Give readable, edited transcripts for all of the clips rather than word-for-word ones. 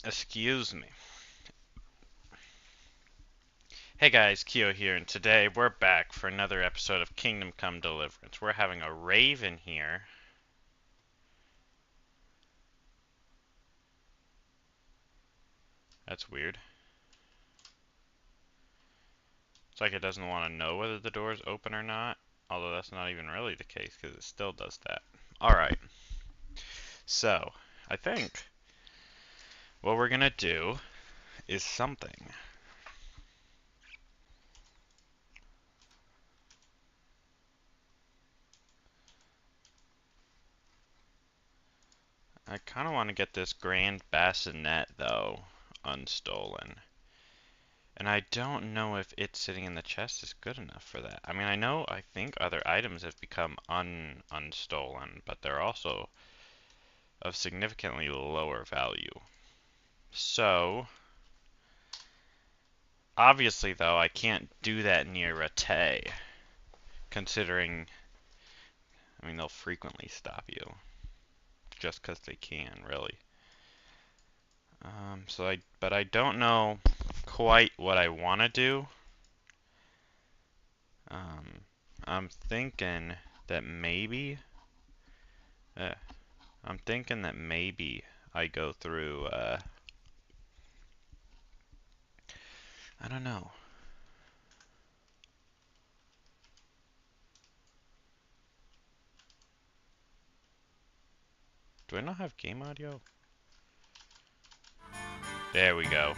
Excuse me. Hey guys, Kyo here, and today we're back for another episode of Kingdom Come Deliverance. We're having a raven here. That's weird. It's like it doesn't want to know whether the door is open or not, although that's not even really the case because it still does that. Alright, so I think what we're gonna do is something. I kind of want to get this grand bassinet though unstolen. And I don't know if it sitting in the chest is good enough for that. I mean, I think other items have become unstolen, but they're also of significantly lower value. So, obviously though, I can't do that near Rattay, considering, I mean, they'll frequently stop you, just 'cause they can, really. But I don't know quite what I want to do. I'm thinking that maybe, uh, I'm thinking that maybe I go through, I don't know. Do I not have game audio? There we go.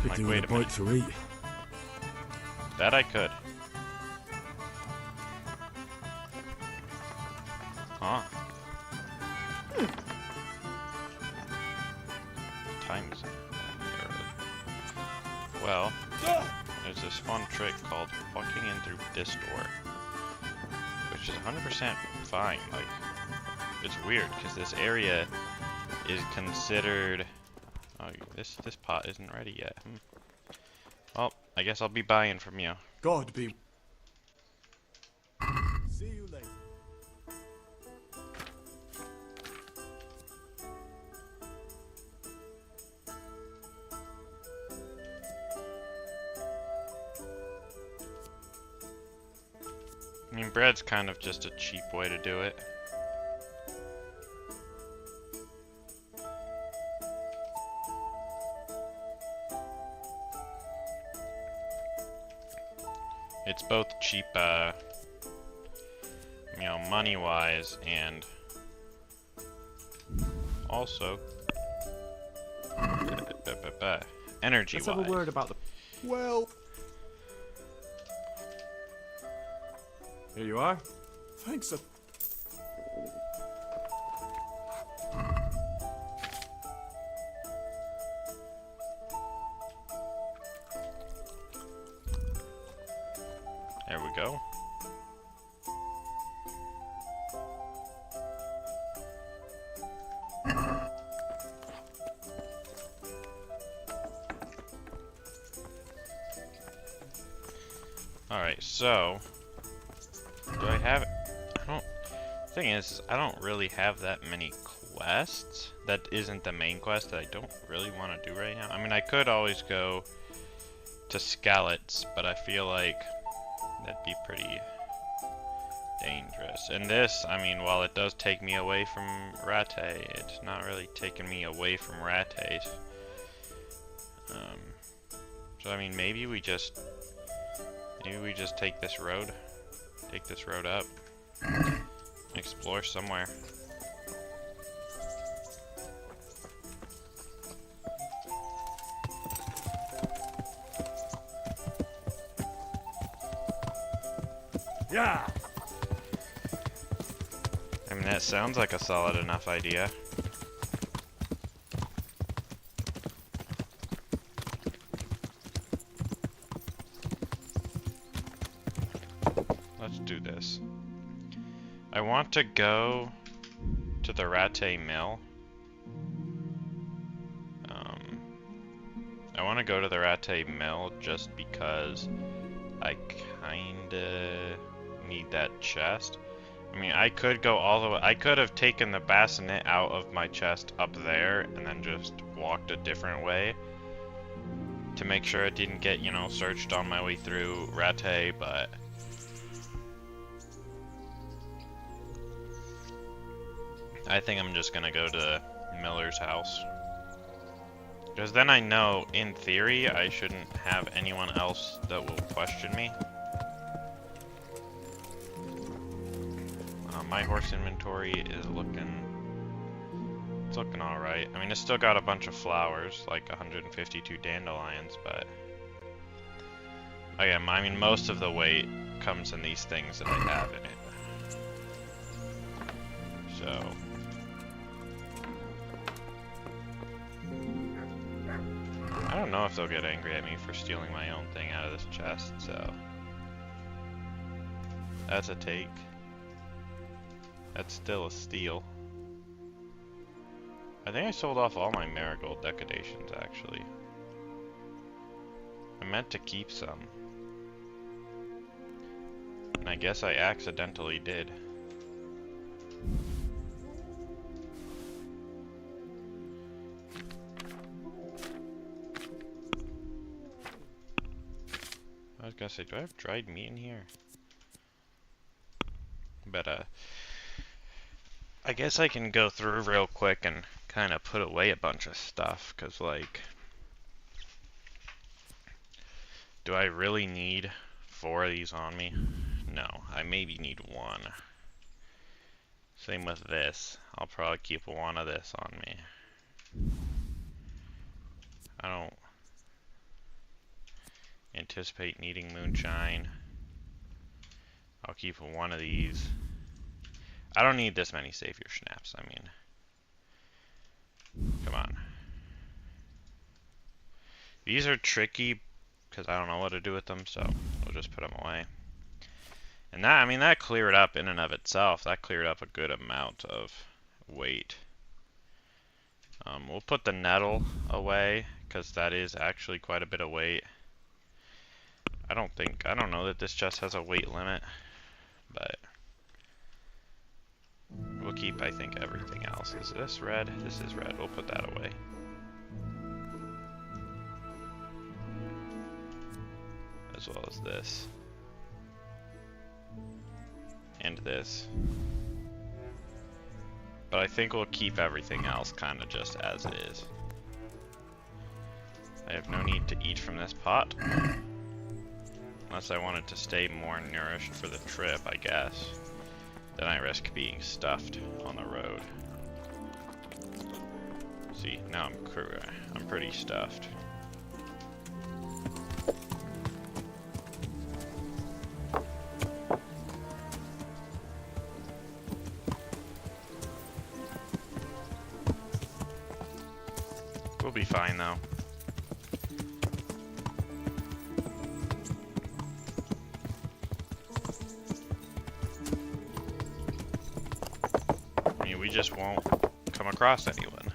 Like, Picking wait a a minute. bite to eat. That I could. Huh. Time is early. Well, there's this fun trick called walking in through this door, which is 100% fine. Like, it's weird because this area is considered. Oh, this pot isn't ready yet. Well, I guess I'll be buying from you. God be. See you later. I mean, bread's kind of just a cheap way to do it. It's both cheap, money-wise, and also energy-wise. Let's have a word about the. Well. Here you are. Thanks. There we go. Alright, so do I have thing is, I don't really have that many quests. That isn't the main quest that I don't really want to do right now. I mean, I could always go to Skalitz, but I feel like that'd be pretty dangerous. And this, I mean, while it does take me away from Rattay, it's not really taking me away from Rattay. So I mean, maybe we just take this road up, explore somewhere. Yeah. I mean, that sounds like a solid enough idea. Let's do this. I want to go to the Rattay Mill. I want to go to the Rattay Mill just because I kinda need that chest. I mean, I could go all the way. I could have taken the bassinet out of my chest up there and then just walked a different way to make sure it didn't get, you know, searched on my way through Rattay, but I think I'm just gonna go to Miller's house. Because then I know, in theory, I shouldn't have anyone else that will question me. My horse inventory is it's looking alright. I mean, it's still got a bunch of flowers, like 152 dandelions, but again, I mean, most of the weight comes in these things that I have in it. So I don't know if they'll get angry at me for stealing my own thing out of this chest, so that's a take. That's still a steal. I think I sold off all my marigold decorations, actually. I meant to keep some. And I guess I accidentally did. I was gonna say, do I have dried meat in here? But, I guess I can go through real quick and kind of put away a bunch of stuff, because, like, do I really need 4 of these on me? No, I maybe need 1. Same with this. I'll probably keep 1 of this on me. I don't anticipate needing moonshine. I'll keep 1 of these. I don't need this many save your schnapps, I mean. Come on. These are tricky because I don't know what to do with them, so we'll just put them away. And that, I mean, that cleared up in and of itself. That cleared up a good amount of weight. We'll put the nettle away because that is actually quite a bit of weight. I don't know that this chest has a weight limit, but we'll keep, I think, everything else. Is this red? This is red. We'll put that away. As well as this. And this. But I think we'll keep everything else kind of just as it is. I have no need to eat from this pot. Unless I wanted to stay more nourished for the trip, I guess. Then I risk being stuffed on the road. See, now I'm pretty stuffed. We'll be fine though. We just won't come across anyone.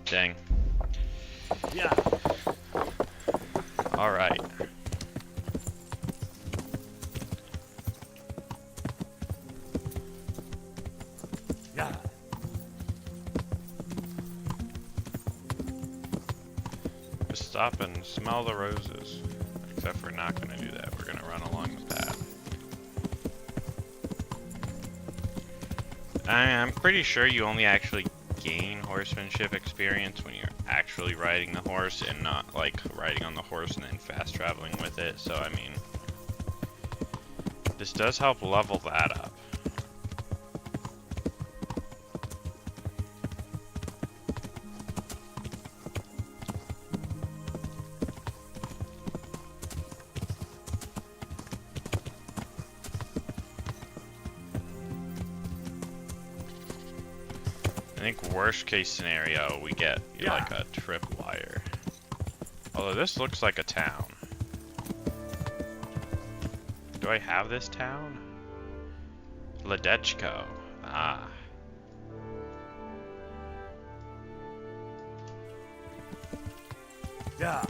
Dang. Yeah. All right. Yeah. Just stop and smell the roses. Except we're not going to do that. We're going to run along the path. I'm pretty sure you only actually gain horsemanship experience when you're actually riding the horse and not like riding on the horse and then fast traveling with it. So I mean, this does help level that up. think worst case scenario, we get like a tripwire. Although this looks like a town. Do I have this town? Ledechko. Ah. Yeah.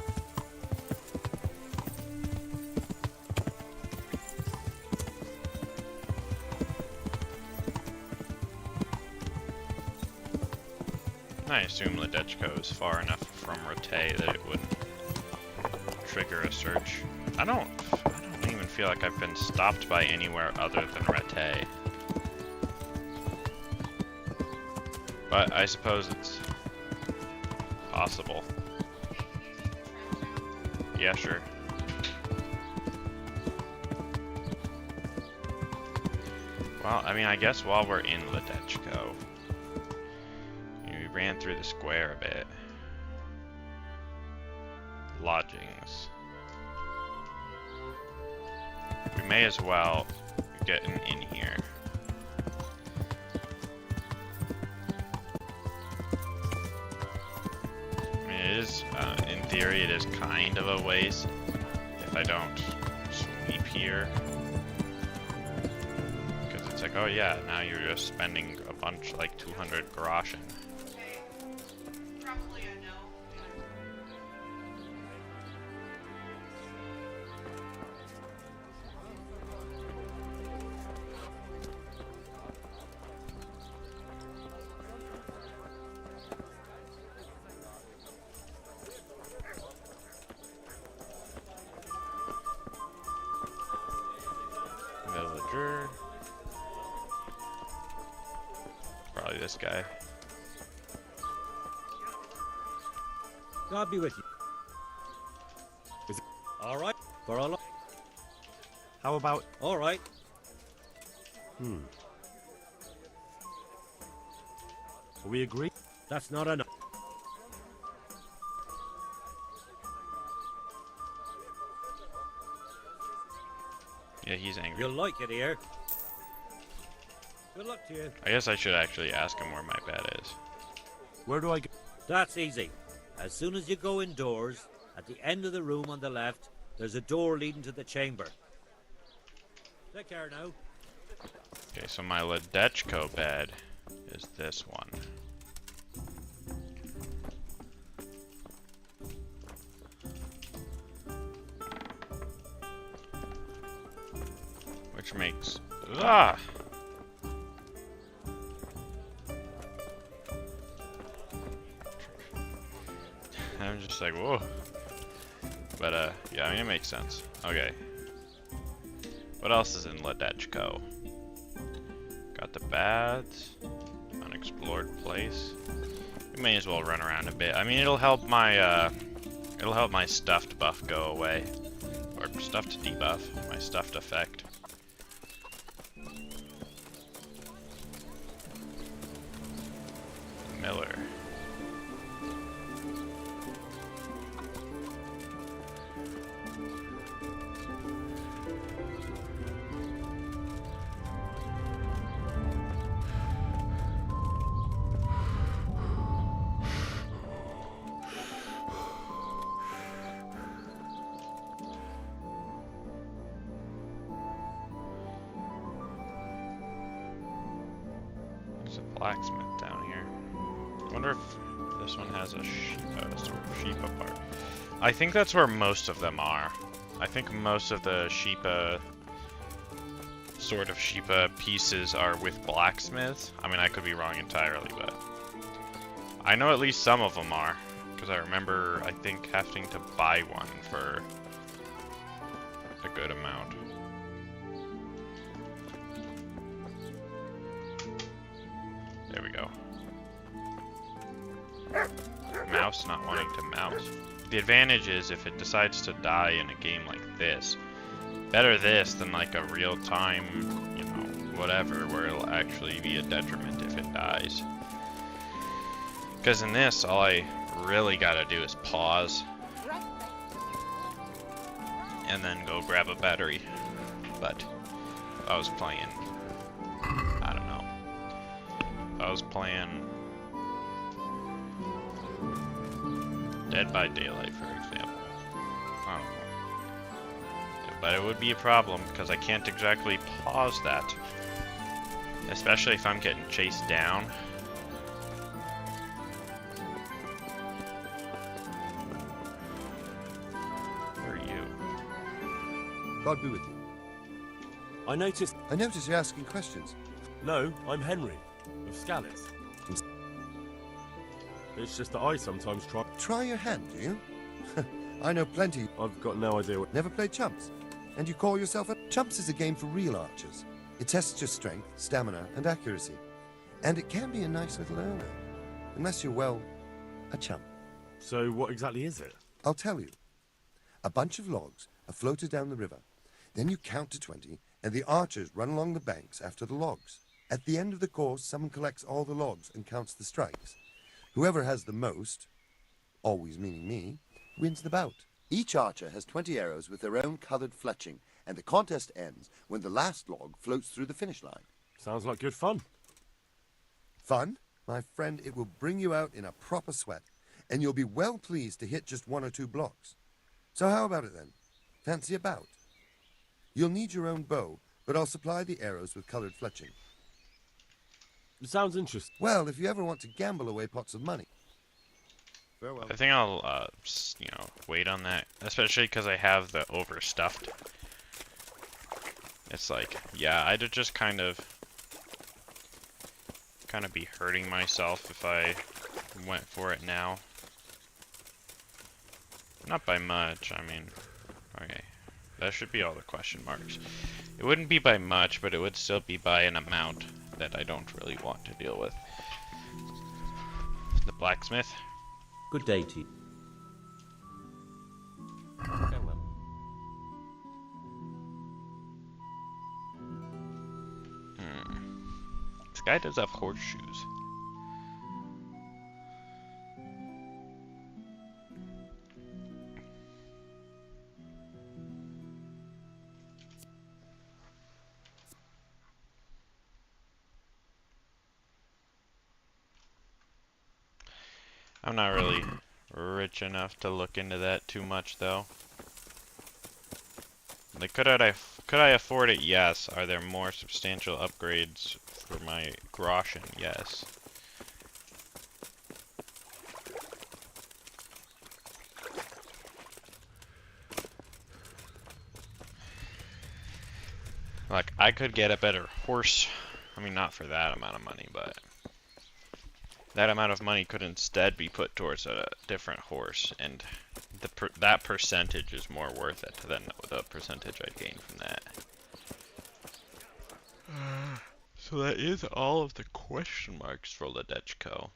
I assume Ledechko is far enough from Rate that it would trigger a search. I don't even feel like I've been stopped by anywhere other than Rate. But I suppose it's possible. Yeah, sure. Well, I mean, I guess while we're in Ledechko, we ran through the square a bit. Lodgings. We may as well get an inn here. I mean, it is, in theory, it is kind of a waste if I don't sleep here. Because it's like, oh yeah, now you're just spending a bunch, like 200 groschen. Villager. Probably this guy. God be with you. Is it all right? For all. How about all right? We agree. That's not enough. Yeah, he's angry. You'll like it here. Good luck to you. I guess I should actually ask him where my bed is. Where do I go? That's easy. As soon as you go indoors, at the end of the room on the left, there's a door leading to the chamber. Take care now. Okay, so my Ledechko bed is this one. Which makes... Ah! I'm just like, whoa. But, yeah, I mean, it makes sense. Okay. What else is in Ledechko? Got the baths. Unexplored place. We may as well run around a bit. I mean, it'll help my stuffed buff go away. Or stuffed debuff. My stuffed effect. Miller. There's a blacksmith down here. I wonder if this one has a sort of Sheepa part. I think that's where most of them are. I think most of the sort of Sheepa pieces are with blacksmiths. I mean, I could be wrong entirely, but I know at least some of them are. Because I remember, I think, having to buy one for a good amount. There we go. Mouse not wanting to mouse. The advantage is if it decides to die in a game like this, better this than like a real-time, you know, whatever, where it'll actually be a detriment if it dies. Because in this, all I really gotta do is pause and then go grab a battery. But if I was playing, I don't know. If I was playing Dead by Daylight, for example. I don't know. But it would be a problem because I can't exactly pause that. Especially if I'm getting chased down. Where are you? God be with you. I noticed... I notice you're asking questions. No, I'm Henry, of Scallis. It's just that I sometimes try... Try your hand, do you? I know plenty. I've got no idea what... Never played chumps. And you call yourself a... Chumps is a game for real archers. It tests your strength, stamina, and accuracy. And it can be a nice little earner. Unless you're, well, a chump. So what exactly is it? I'll tell you. A bunch of logs are floated down the river. Then you count to 20, and the archers run along the banks after the logs. At the end of the course, someone collects all the logs and counts the strikes. Whoever has the most, always meaning me, wins the bout. Each archer has 20 arrows with their own colored fletching, and the contest ends when the last log floats through the finish line. Sounds like good fun. Fun? My friend, it will bring you out in a proper sweat, and you'll be well pleased to hit just 1 or 2 blocks. So how about it then? Fancy a bout? You'll need your own bow, but I'll supply the arrows with colored fletching. It sounds interesting. Well, if you ever want to gamble away pots of money. Farewell. I think I'll, you know, wait on that, especially because I have the overstuffed. It's like, yeah, I'd just kind of be hurting myself if I went for it now. Not by much, I mean, okay, that should be all the question marks. It wouldn't be by much, but it would still be by an amount that I don't really want to deal with. The blacksmith. Good day to you. Farewell. This guy does have horseshoes. I'm not really rich enough to look into that too much, though. Like, could I afford it? Yes. Are there more substantial upgrades for my groschen? Yes. Like, I could get a better horse. I mean, not for that amount of money, but that amount of money could instead be put towards a different horse, and that percentage is more worth it than the percentage I'd gain from that. So that is all of the question marks for Ledechko.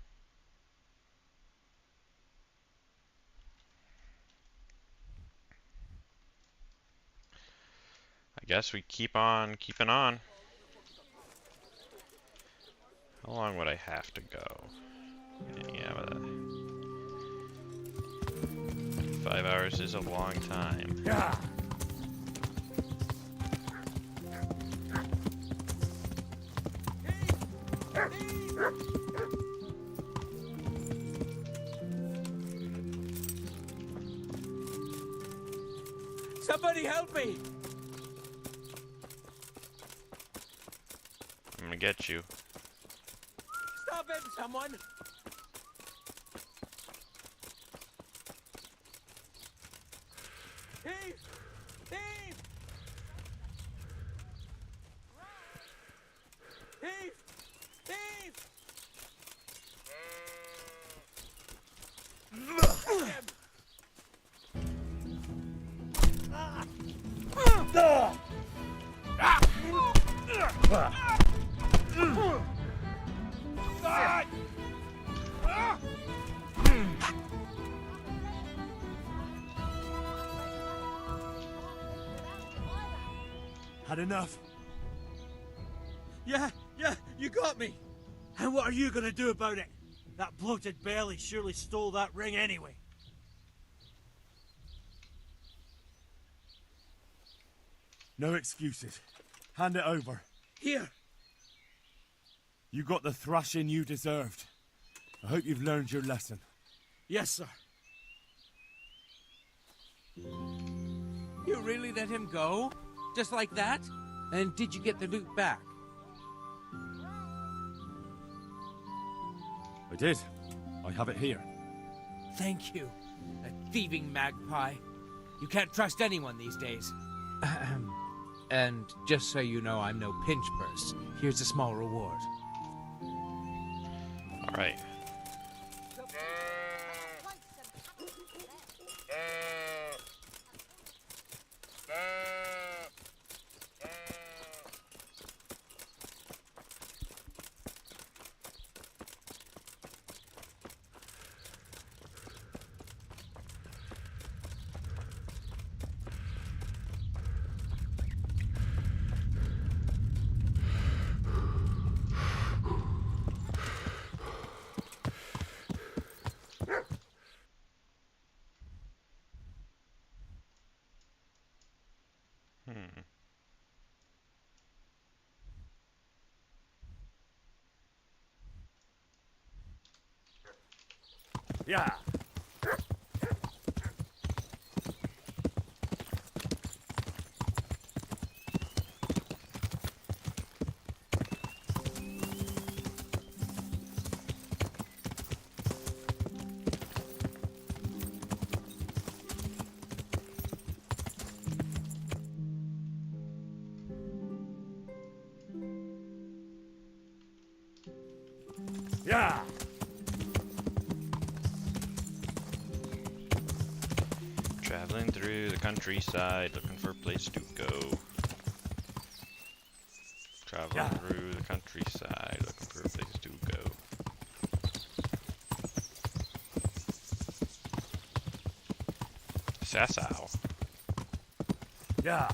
I guess we keep on keeping on. How long would I have to go? Yeah, but 5 hours is a long time. Yeah. Somebody help me! I'm gonna get you. Stop him, someone! Thief! Thief! Thief! Thief! Had enough? Yeah, you got me! And what are you gonna do about it? That bloated belly surely stole that ring anyway. No excuses. Hand it over. Here! You got the thrashing you deserved. I hope you've learned your lesson. Yes, sir. You really let him go? Just like that? And did you get the loot back? I did. I have it here. Thank you. A thieving magpie. You can't trust anyone these days. And just so you know, I'm no pinch purse. Here's a small reward. Alright. Yeah. Yeah. Traveling through the countryside, looking for a place to go. Traveling through the countryside, looking for a place to go. Sassow. Yeah.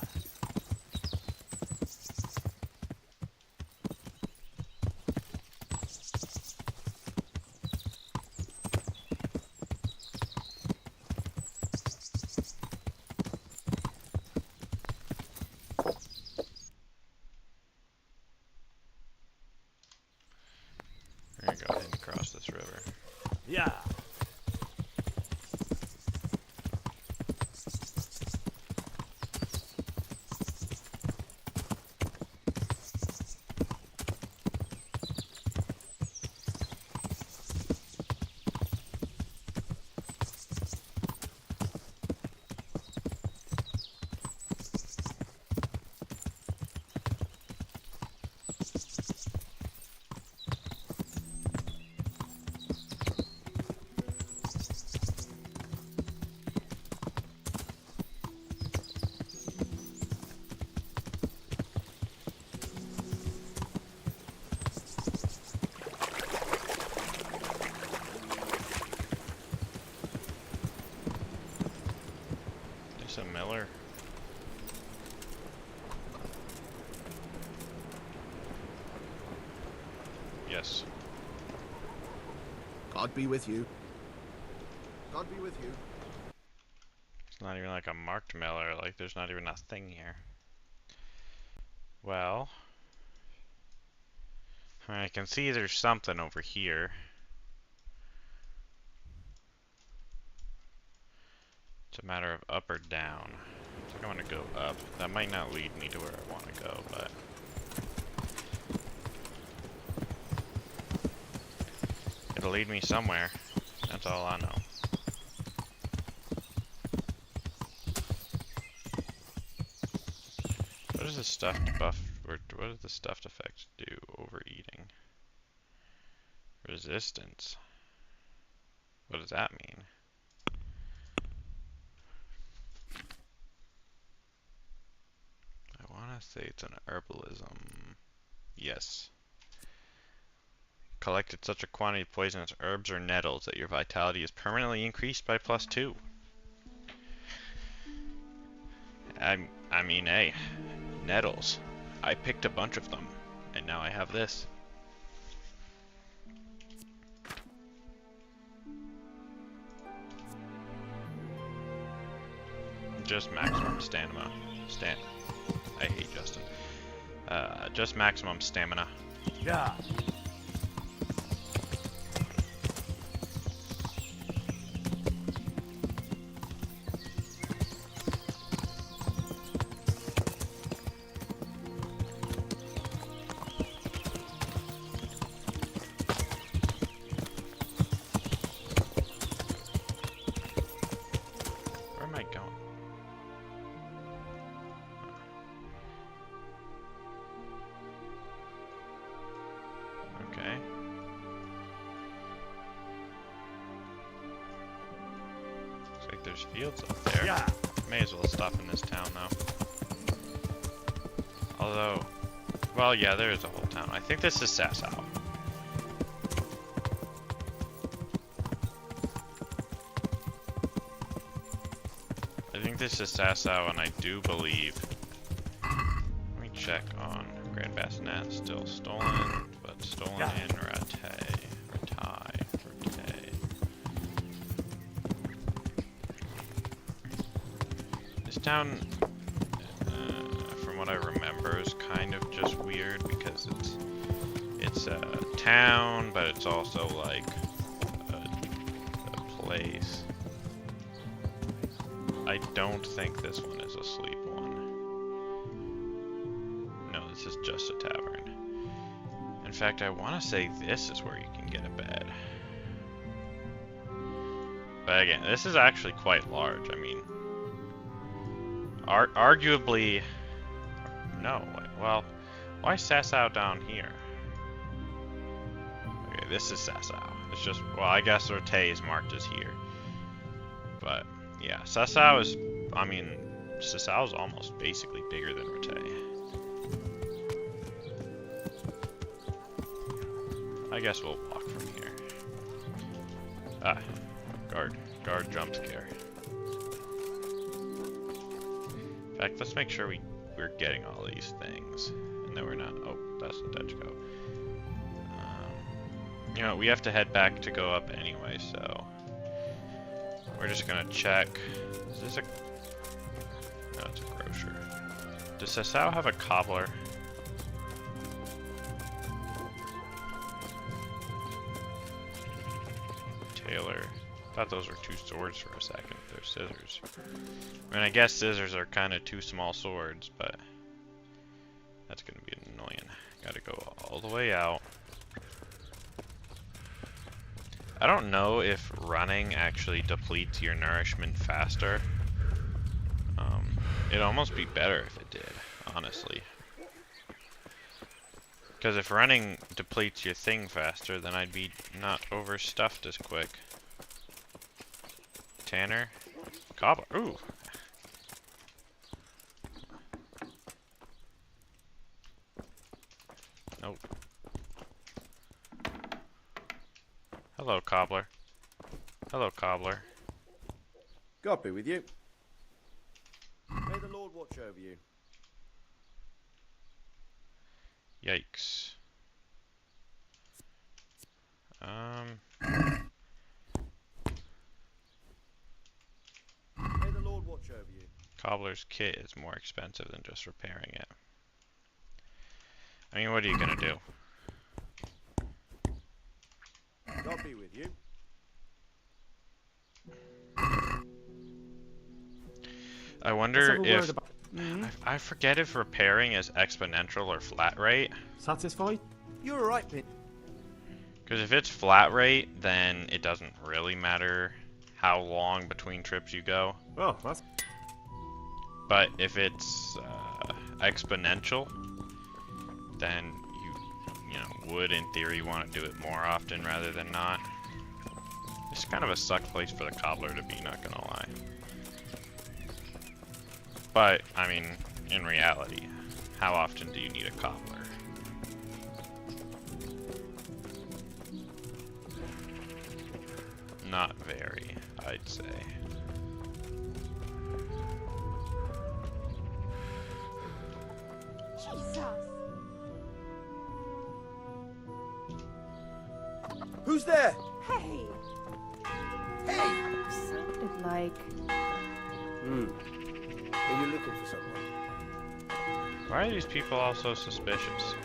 We're gonna go ahead and cross this river. Yeah. There's a miller. Yes. God be with you. God be with you. It's not even like a marked miller, like there's not even a thing here. Well, I can see there's something over here. It's a matter of up or down. I think I want to go up. That might not lead me to where I want to go, but it'll lead me somewhere. That's all I know. What does the stuffed buff, or what does the stuffed effect do? Overeating. Resistance. What does that mean? I want to say it's an herbalism. Yes. Collected such a quantity of poisonous herbs or nettles that your vitality is permanently increased by +2. I mean, hey, nettles. I picked a bunch of them, and now I have this. Just maximum stamina. I hate Justin. Just maximum stamina. Yeah. am I going? Okay. Looks like there's fields up there. Yeah. May as well stop in this town though. Although, well, yeah, there is a whole town. I think this is Sasau. I think this is Sasau, and I do believe. Let me check on Grand Bassinet. Still stolen, but stolen in Rattay. This town, from what I remember, is kind of just weird because it's a town, but it's also like a place. I don't think this one is a sleep one. No, this is just a tavern. In fact, I want to say this is where you can get a bed. But again, this is actually quite large. I mean, arguably... No, well, why Sasau down here? Okay, this is Sasau. It's just, well, I guess Rattay is marked as here. But... yeah, Sasau is, I mean, Sasau is almost basically bigger than Rattay. I guess we'll walk from here. Ah, guard jump scare. In fact, let's make sure we're getting all these things. And then we're not, oh, that's the Dutch go. You know, we have to head back to go up anyway, so... we're just gonna check. Is this a... no, it's a grocer. Does Sasau have a cobbler? Tailor. Thought those were two swords for a second. They're scissors. I mean, I guess scissors are kind of two small swords, but... that's gonna be annoying. Gotta go all the way out. I don't know if running actually depletes your nourishment faster. It'd almost be better if it did, honestly. Because if running depletes your thing faster, then I'd be not overstuffed as quick. Tanner? Cobbler. Ooh! Nope. Hello, cobbler. Hello, cobbler. God be with you. May the Lord watch over you. Yikes. May the Lord watch over you. Cobbler's kit is more expensive than just repairing it. I mean, what are you gonna do? God be with you. I wonder if... I forget if repairing is exponential or flat rate. Satisfied? You're alright, Pin. Because if it's flat rate, then it doesn't really matter how long between trips you go. Oh, that's... But if it's exponential, then you know, would in theory want to do it more often rather than not. It's kind of a suck place for the cobbler to be, not gonna lie. But, I mean, in reality, how often do you need a cobbler? Not very, I'd say. Jesus! Who's there? Hey! Hey! Sounded like... Are you looking for someone? Why are these people all so suspicious?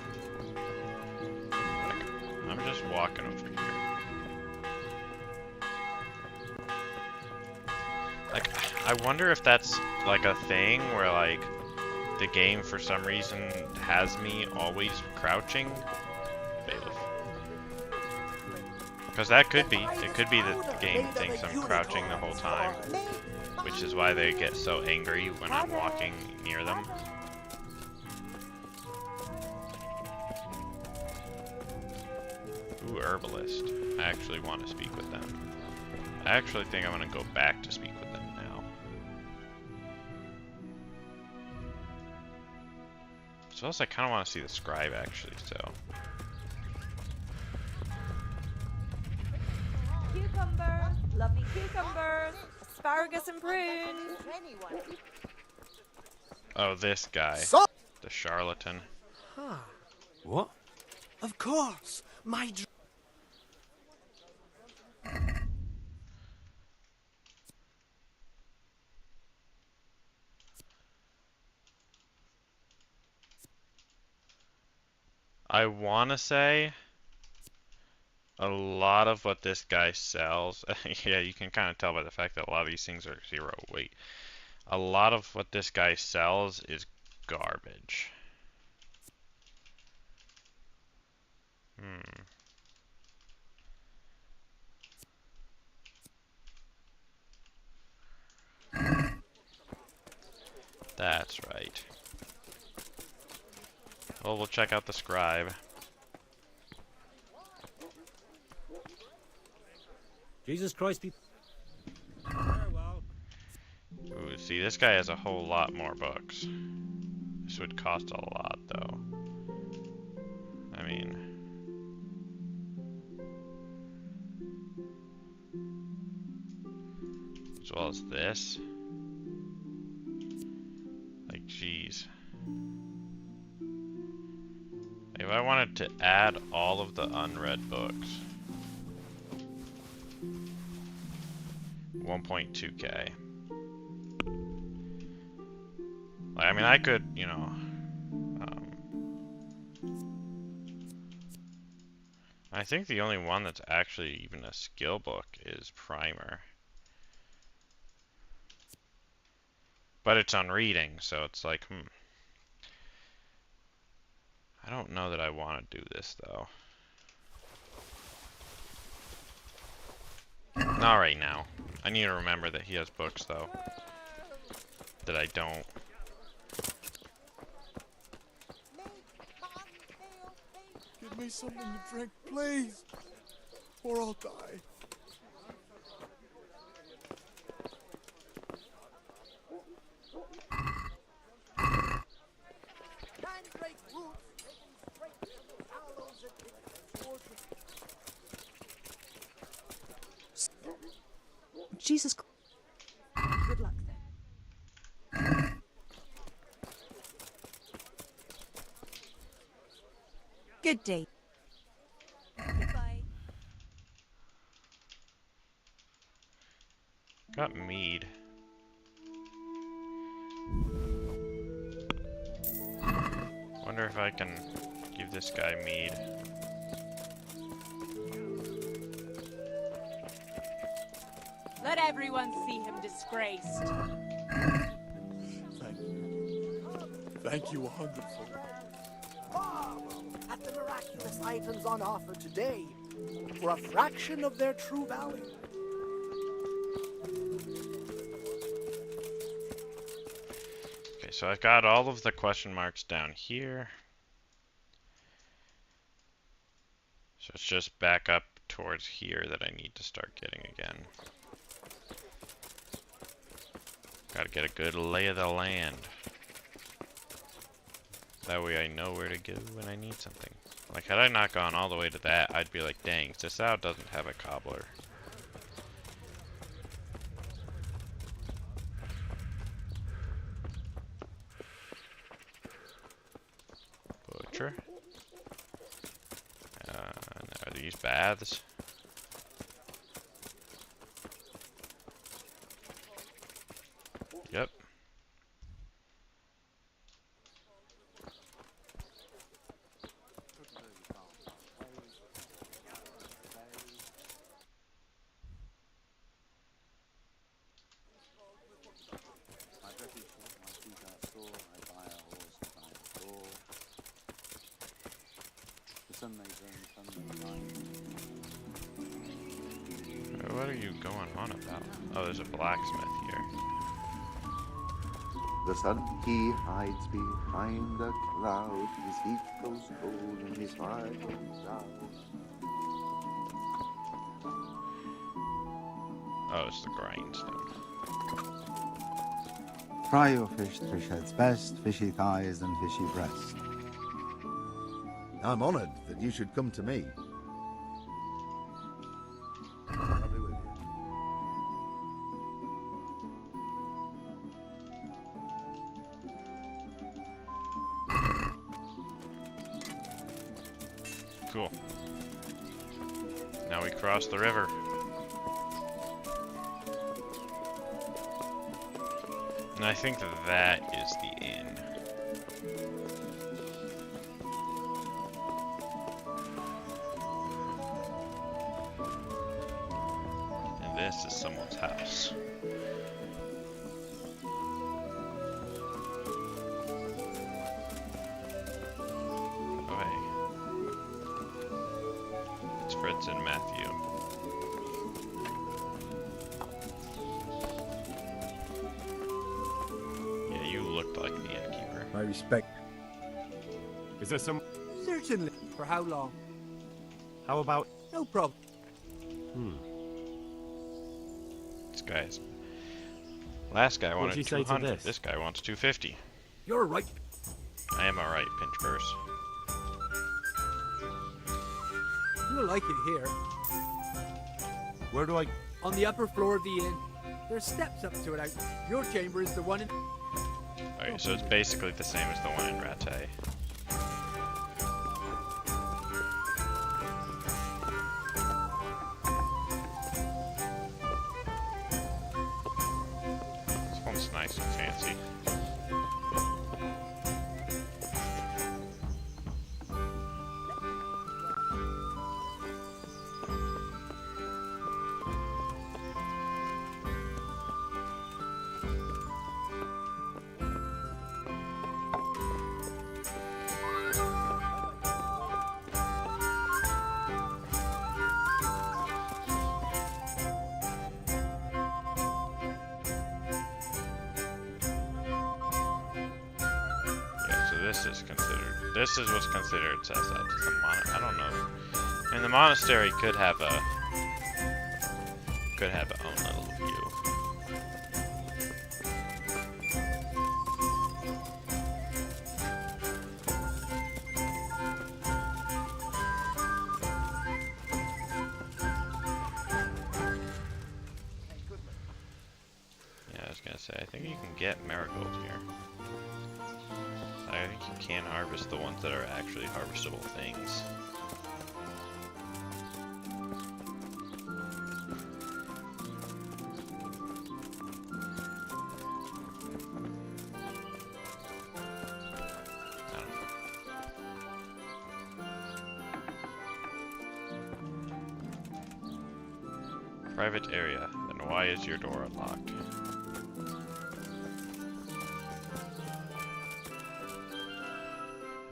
Like, I'm just walking over here. Like, I wonder if that's like a thing where like the game for some reason has me always crouching. Bailiff. Because that could be. It could be that the game thinks I'm crouching the whole time, which is why they get so angry when I'm walking near them. Ooh, herbalist. I actually want to speak with them. I actually think I'm going to go back to speak with them now. So else I kind of want to see the scribe actually, so. Cucumbers, lovely cucumbers, asparagus and prunes. Oh, this guy. The charlatan. What? Of course. My I want to say a lot of what this guy sells, yeah, you can kind of tell by the fact that a lot of these things are 0 weight. A lot of what this guy sells is garbage. That's right. Well, we'll check out the scribe. Jesus Christ, be farewell. Ooh, see, this guy has a whole lot more books. This would cost a lot, though. I mean... as well as this. Like, jeez. If I wanted to add all of the unread books, 1.2k. Like, I mean, I could, you know, I think the only one that's actually even a skill book is Primer. But it's on reading, so it's like, I don't know that I want to do this, though. Not right now. I need to remember that he has books, though. That I don't. Give me something to drink, please, or I'll die. Jesus. Good luck then. Good day. Goodbye. Got mead. Wonder if I can give this guy mead. Let everyone see him disgraced. Thank you. Thank you a hundredfold. At the miraculous items on offer today for a fraction of their true value. Okay, so I've got all of the question marks down here. So it's just back up towards here that I need to start getting again. Gotta get a good lay of the land. That way I know where to go when I need something. Like, had I not gone all the way to that, I'd be like, dang, Sisao doesn't have a cobbler. Butcher. Are these baths? Yep. you going on about? Oh, there's a blacksmith here. The sun, he hides behind a cloud. His heat goes cold and his fire goes out. Oh, it's the grindstone. Fry your fish, fish heads best, fishy thighs and fishy breast. I'm honored that you should come to me. I'll be with you. Cool. Now we cross the river. And I think that is the inn. And this is someone's house. Oh, hey. It's Fritz and Matthew. Yeah, you looked like the innkeeper. My respect. Is there some... Certainly. For how long? How about... No problem. This guy's... Last guy wanted What'd you say to 200. this? This guy wants 250. You're right. I am alright, pinch purse. You'll like it here. Where do I... On the upper floor of the inn. There's steps up to it out. Your chamber is the one in... Okay, so it's basically the same as the one in Rattay. This one's nice and fancy. Yeah, so this is considered. This is what's considered. It says that. It's the I don't know. I mean, the monastery could have a own little view. Yeah, I was gonna say, I think you can get marigold here. I think you can harvest the ones that are actually harvestable things. I don't know. Private area. Then why is your door unlocked?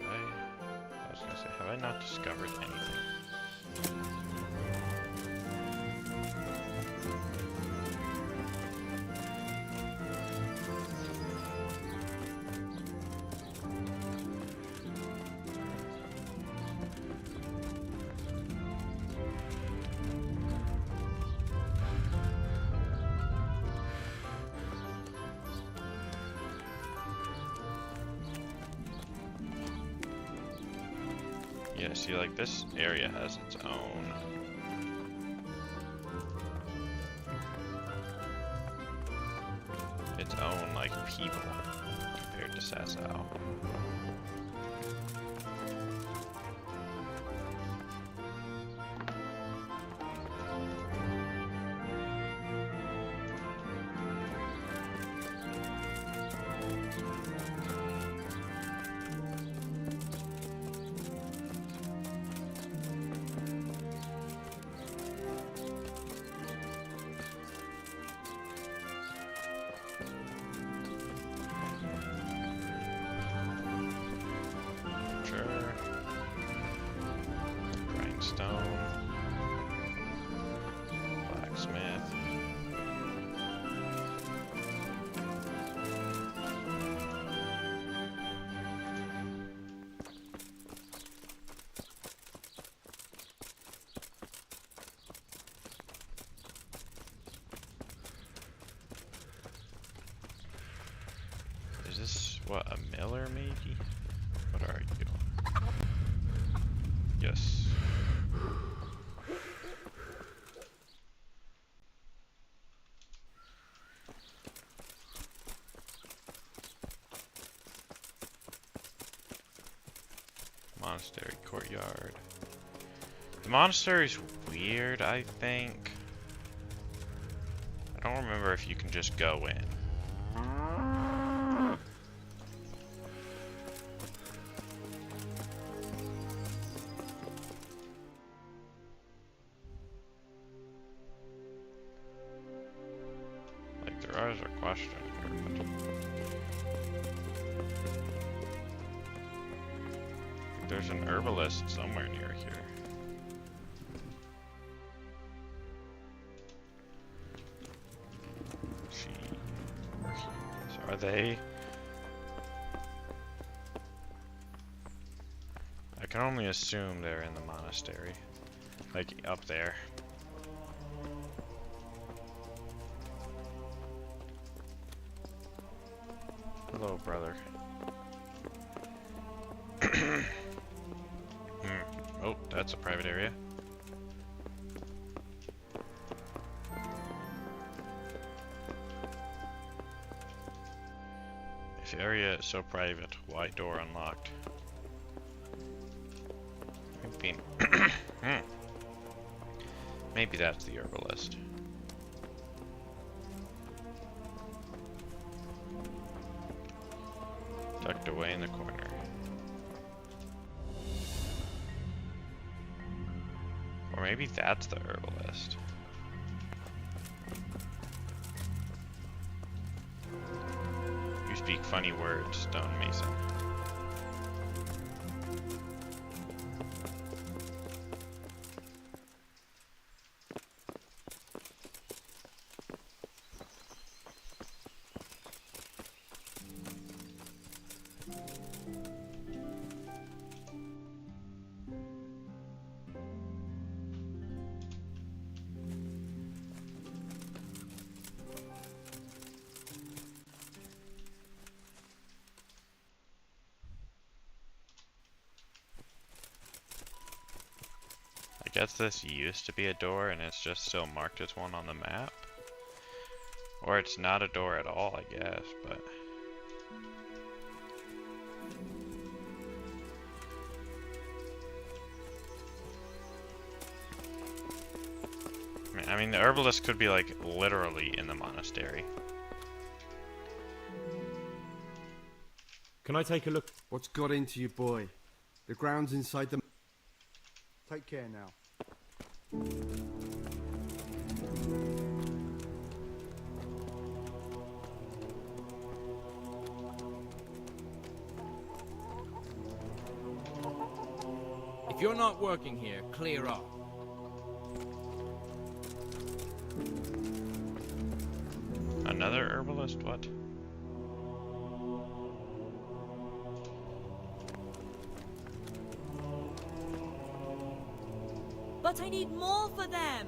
I was gonna say, have I not discovered anything? Yeah, see, like, this area has its own. Its own, like, people compared to Sasau. Sure. Grindstone. Blacksmith. this, what, a miller maybe? What are you? Yes. Monastery courtyard. The monastery's weird, I think. I don't remember if you can just go in. Like, there is a question here, but... There's an herbalist somewhere near here. So are they? I can only assume they're in the monastery. Like, up there. Hello, brother. Oh, that's a private area. If area is so private, why door unlocked? Maybe that's the herbalist. Tucked away in the corner. Or maybe that's the herbalist. You speak funny words, Stone Mason. I guess this used to be a door and it's just still marked as one on the map. Or it's not a door at all, I guess, but... I mean, the herbalist could be like literally in the monastery. Can I take a look? What's got into you, boy? The ground's inside the... Take care now. If you're not working here, clear off. Another herbalist? What? But I need more for them.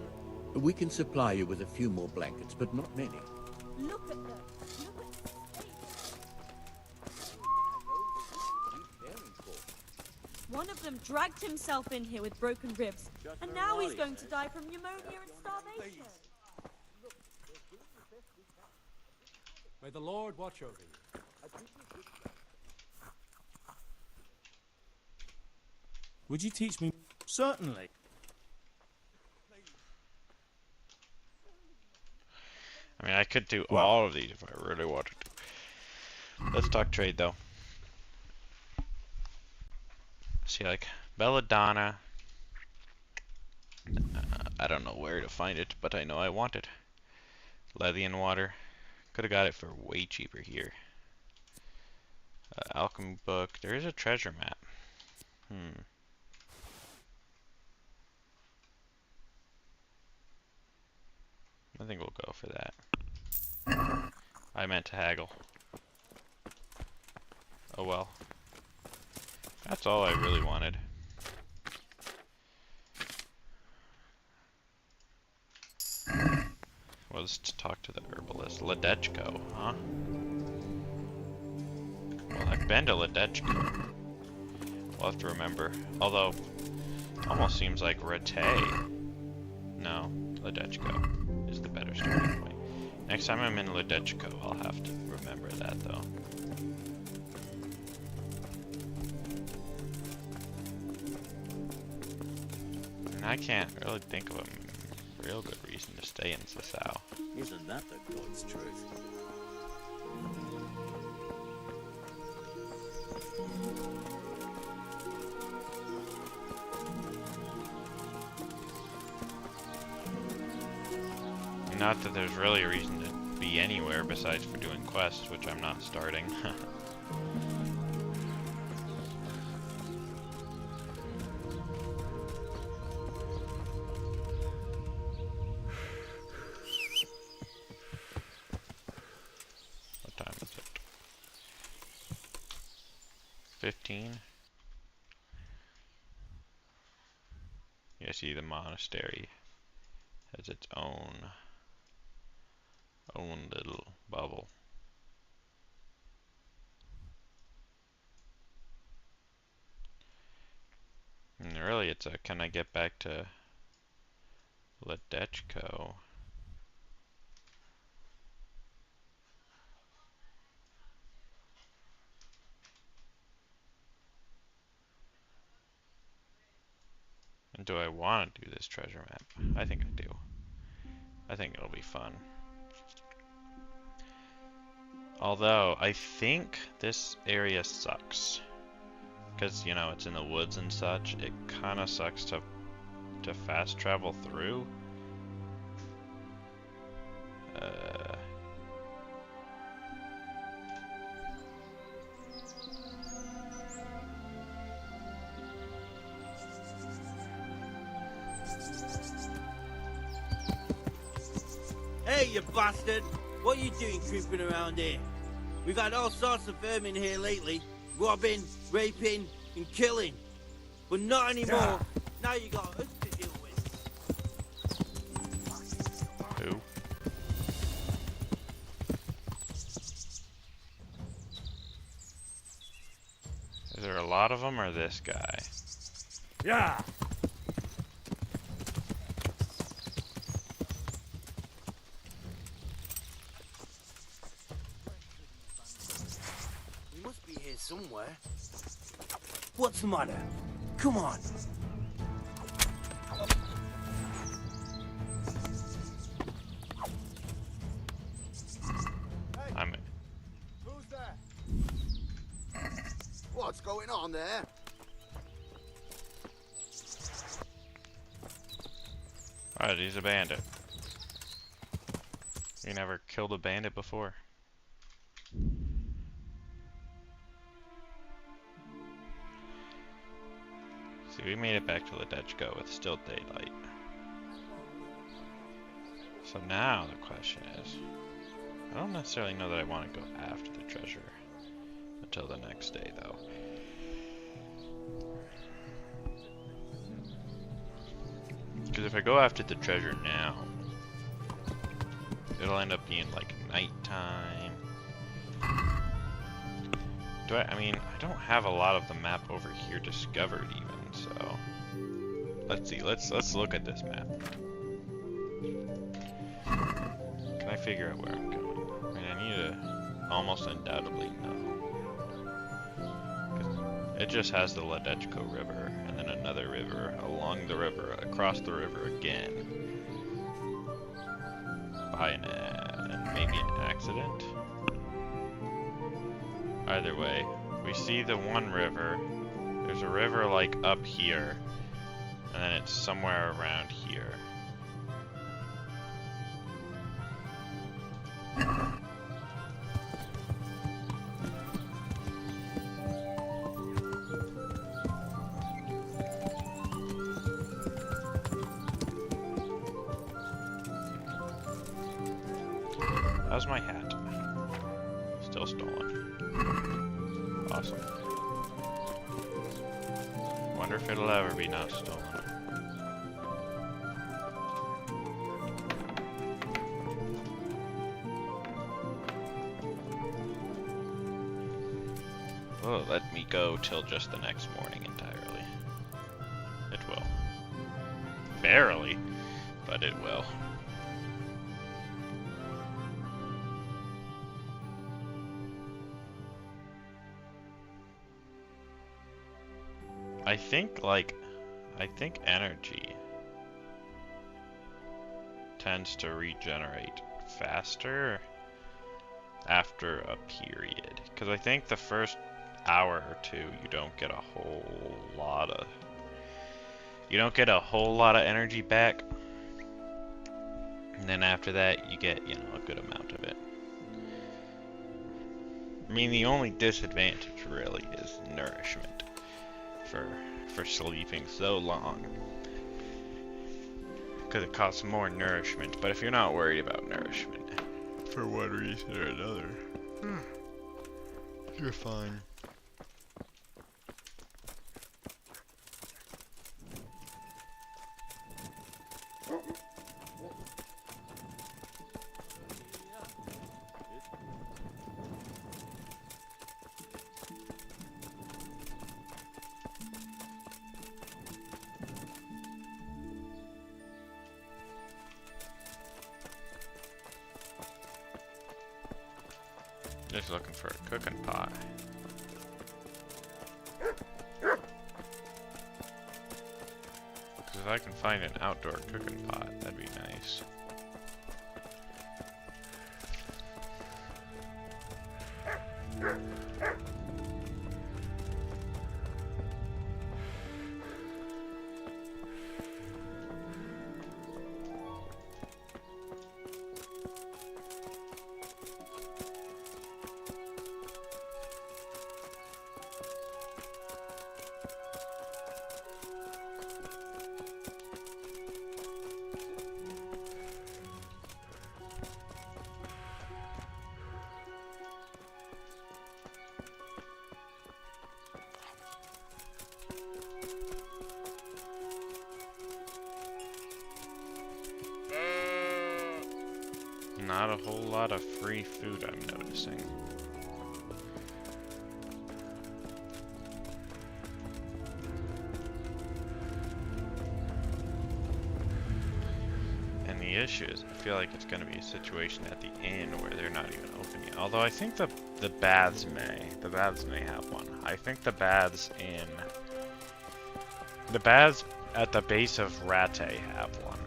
We can supply you with a few more blankets, but not many. Look at them. Look at the space. One of them dragged himself in here with broken ribs, and now he's going to die from pneumonia and starvation. May the Lord watch over you. Would you teach me? Certainly. I mean, I could do all of these if I really wanted to. Let's talk trade, though. See, like, Belladonna. I don't know where to find it, but I know I want it. Lethian water. Could have got it for way cheaper here. Alchemy book. There is a treasure map. I think we'll go for that. I meant to haggle. Oh well. That's all I really wanted. Well, let's talk to the herbalist. Ledechko, huh? I've been to Ledechko. We'll have to remember. Although, almost seems like Rattay. No, Ledechko is the better starting point. Next time I'm in Ledechko, I'll have to remember that though. And I can't really think of a real good reason to stay in Sasau. Isn't that the God's truth? Not that there's really a reason to be anywhere besides for doing quests, which I'm not starting. What time is it? 15? Yeah, see, the monastery has its own little bubble. And really, it's a can I get back to Ledechko? And do I want to do this treasure map? I think I do. I think it'll be fun. Although, I think this area sucks. Because, you know, it's in the woods and such. It kind of sucks to fast travel through. Hey, you bastard! What are you doing creeping around here? We've had all sorts of vermin here lately. Robbing, raping, and killing. But not anymore. Now you got us to deal with. Who? Is there a lot of them or this guy? Yeah. We must be here somewhere. What's the matter? Come on. I'm Who's there? What's going on there? Alright, he's a bandit. You never killed a bandit before? See, we made it back to Ledechko with still daylight. So now the question is, I don't necessarily know that I want to go after the treasure until the next day, though. Because if I go after the treasure now, it'll end up being like nighttime. I mean, I don't have a lot of the map over here discovered even, so let's see. Let's look at this map. Can I figure out where I'm going? I mean, I need to almost undoubtedly know. 'Cause it just has the Ledechko River, and then another river along the river, across the river again. By maybe an accident? Either way, we see the one river. There's a river like up here, and then it's somewhere around here. How's my hat? Still stolen. Awesome. Wonder if it'll ever be not stolen. will let me go till just the next morning entirely. It will. Barely, but it will. I think energy tends to regenerate faster after a period. Because I think the first hour or two you don't get a whole lot of energy back. And then after that you get, you know, a good amount of it. I mean, the only disadvantage really is nourishment for sleeping so long. Because it costs more nourishment, but if you're not worried about nourishment, for one reason or another, you're fine. Just looking for a cooking pot. Because if I can find an outdoor cooking pot, that'd be nice. Not a whole lot of free food, I'm noticing. And the issue is, I feel like it's going to be a situation at the inn where they're not even open yet. Although I think the baths may have one. I think the baths at the base of Rate have one.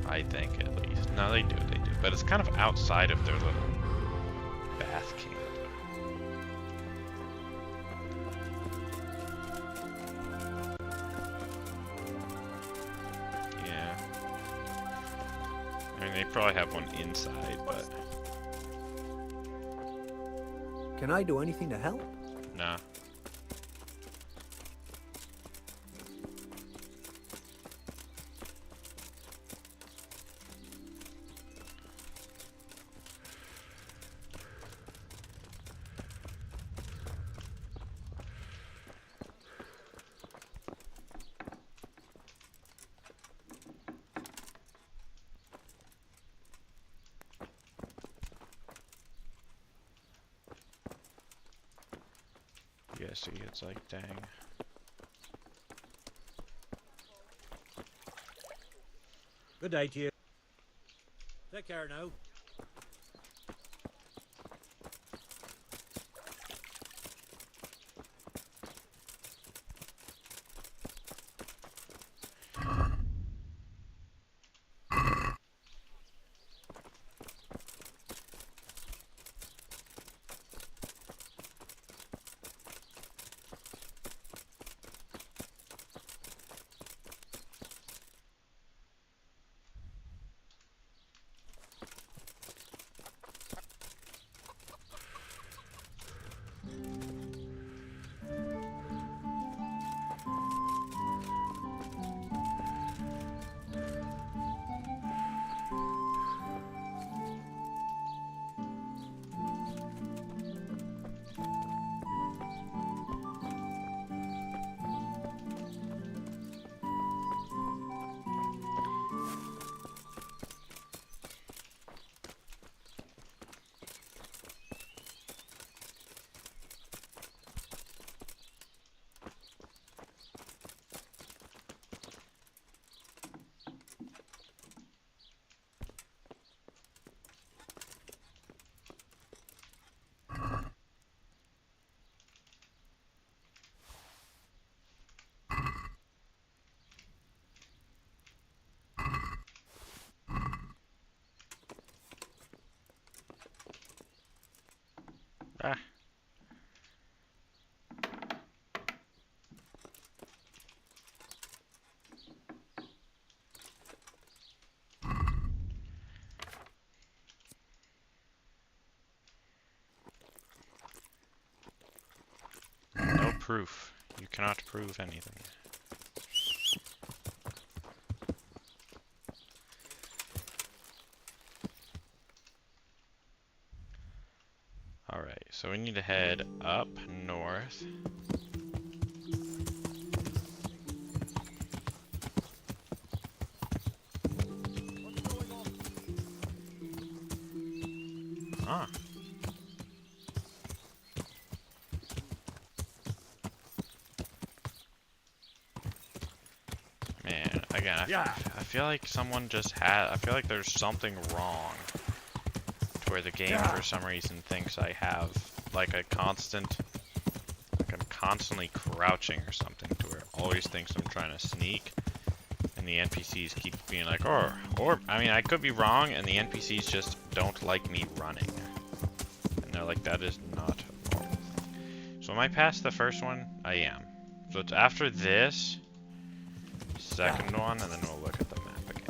I think, at least. No, they do. But it's kind of outside of their little bath camp. Yeah. I mean, they probably have one inside, but... Can I do anything to help? Nah. Yeah, see, it's like, dang. Good day to you. Take care now. Ah. No proof. You cannot prove anything. Alright, so we need to head up north. Ah. Man, again, I feel like someone just had, I feel like there's something wrong to where the game for some reason thinks I have like a constant, like I'm constantly crouching or something, to where it always thinks I'm trying to sneak, and the NPCs keep being like, or I mean, I could be wrong, and the NPCs just don't like me running, and they're like, that is not a normal thing. So am I past the first one? I am. So it's after this second one, and then we'll look at the map again.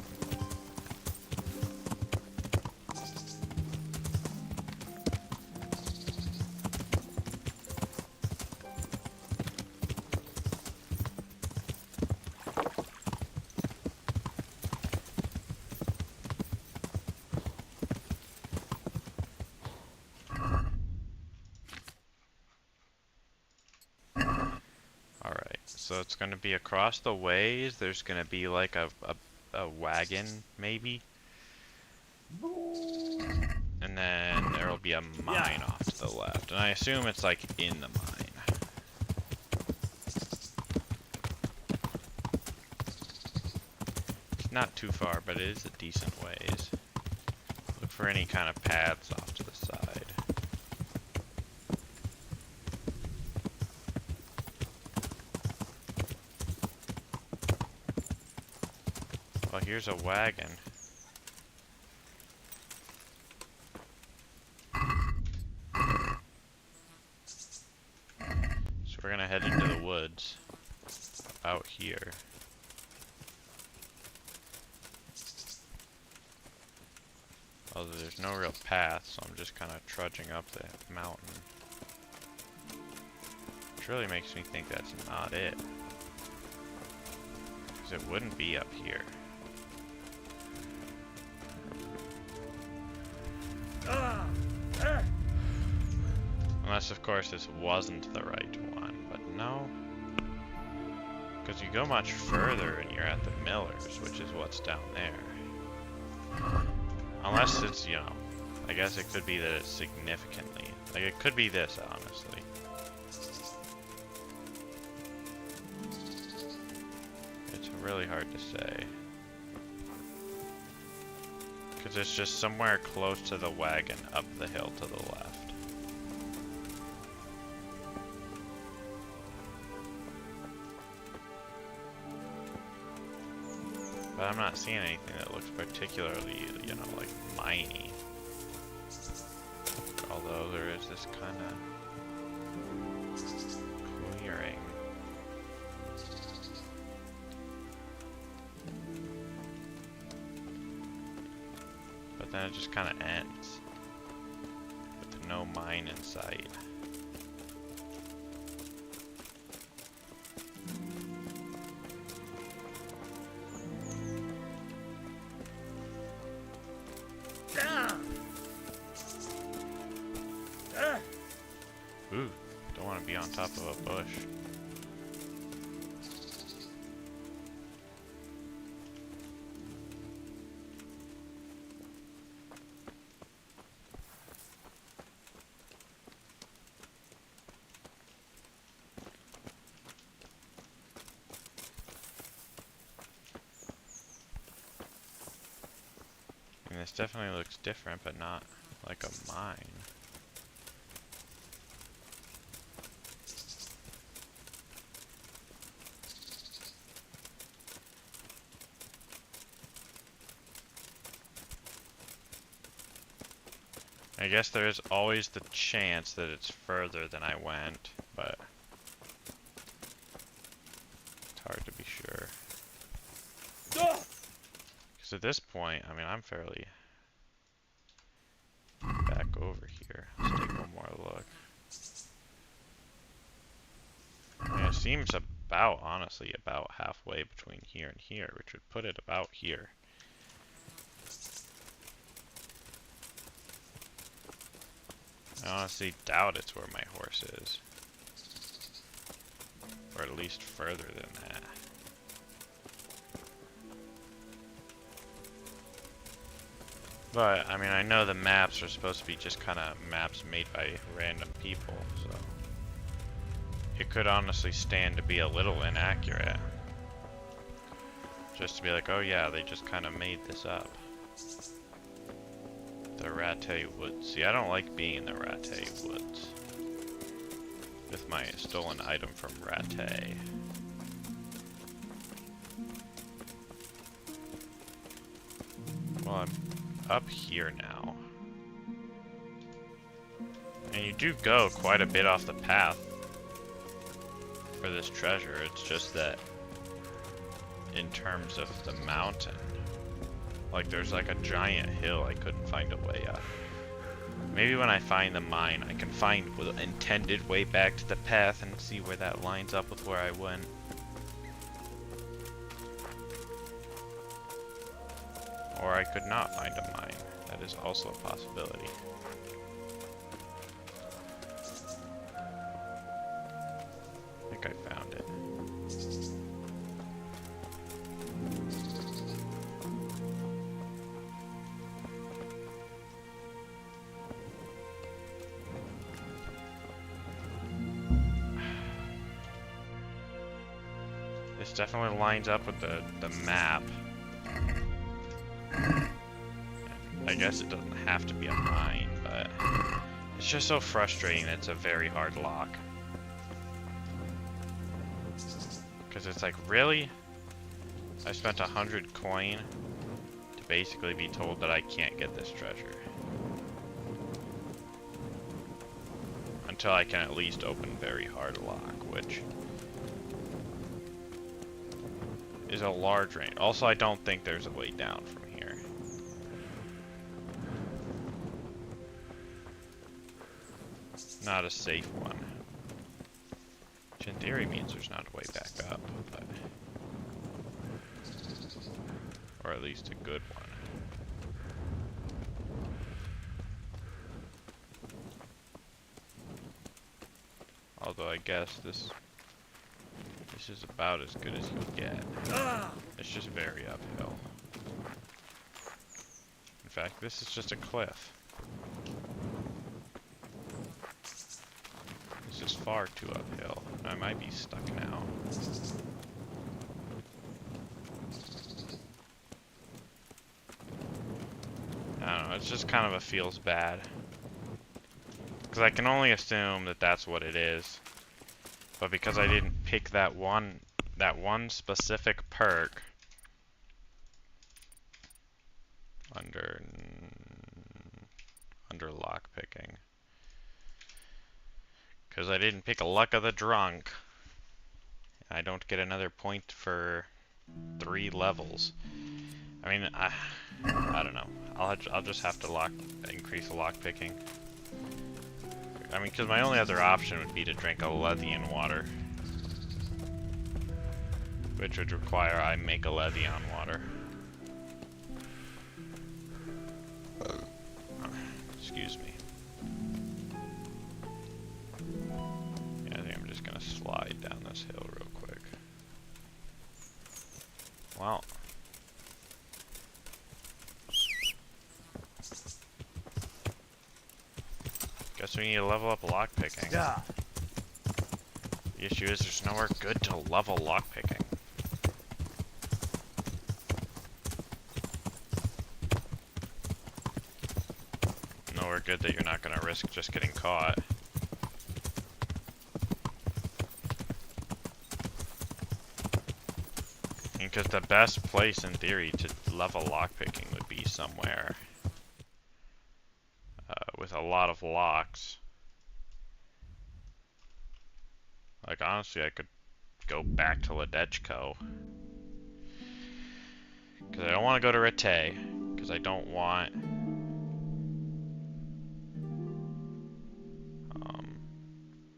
Alright, so it's gonna be across the ways. There's gonna be like a wagon, maybe. And then there will be a mine off to the left. And I assume it's like in the mine. It's not too far, but it is a decent ways. Look for any kind of paths off to the side. Well, here's a wagon. So we're gonna head into the woods out here. Although there's no real path, so I'm just kind of trudging up the mountain. Which really makes me think that's not it. Because it wouldn't be up here. Unless, of course, this wasn't the right one, but no. Because you go much further and you're at the Millers, which is what's down there. Unless it's, you know, I guess it could be that it's significantly, like it could be this, honestly. It's really hard to say. Because it's just somewhere close to the wagon up the hill to the left. But I'm not seeing anything that looks particularly, you know, like miney. Although there is this kind of clearing. But then it just kind of ends with no mine in sight. Ooh, don't want to be on top of a bush. I mean, this definitely looks different, but not like a mine. I guess there's always the chance that it's further than I went, but it's hard to be sure. Because at this point, I mean, I'm fairly back over here. Let's take one more look. I mean, it seems about, honestly, about halfway between here and here, which would put it about here. I honestly doubt it's where my horse is. Or at least further than that. But, I mean, I know the maps are supposed to be just kind of maps made by random people, so it could honestly stand to be a little inaccurate. Just to be like, oh yeah, they just kind of made this up. The Rattay Woods. See, I don't like being in the Rattay Woods with my stolen item from Rattay. Well, I'm up here now. And you do go quite a bit off the path for this treasure. It's just that in terms of the mountain, like there's like a giant hill I couldn't find a way up. Maybe when I find the mine, I can find the intended way back to the path and see where that lines up with where I went. Or I could not find a mine. That is also a possibility. I think I found it. This definitely lines up with the map. I guess it doesn't have to be a mine, but it's just so frustrating that it's a very hard lock. Because it's like, really? I spent 100 coin to basically be told that I can't get this treasure. Until I can at least open very hard lock, which is a large range. Also, I don't think there's a way down from here. Not a safe one. Which in theory means there's not a way back up, but or at least a good one. Although I guess this is about as good as you'll get. It's just very uphill. In fact, this is just a cliff. This is far too uphill. I might be stuck now. I don't know, it's just kind of a feels bad. Because I can only assume that that's what it is. But because I didn't pick that one specific perk under lockpicking. Because I didn't pick a Luck of the Drunk. I don't get another point for 3 levels. I mean, I don't know. I'll just have to increase the lockpicking. I mean, because my only other option would be to drink a Lethean water. Which would require I make a Lethean water. Excuse me. Yeah, I think I'm just gonna slide down this hill real quick. Well. Guess we need to level up lockpicking. Yeah. The issue is there's nowhere good to level lockpicking. Nowhere good that you're not going to risk just getting caught. Because the best place in theory to level lockpicking would be somewhere with a lot of locks. Like, honestly, I could go back to Ledechko. Because I don't want to go to Rete. Because I don't want...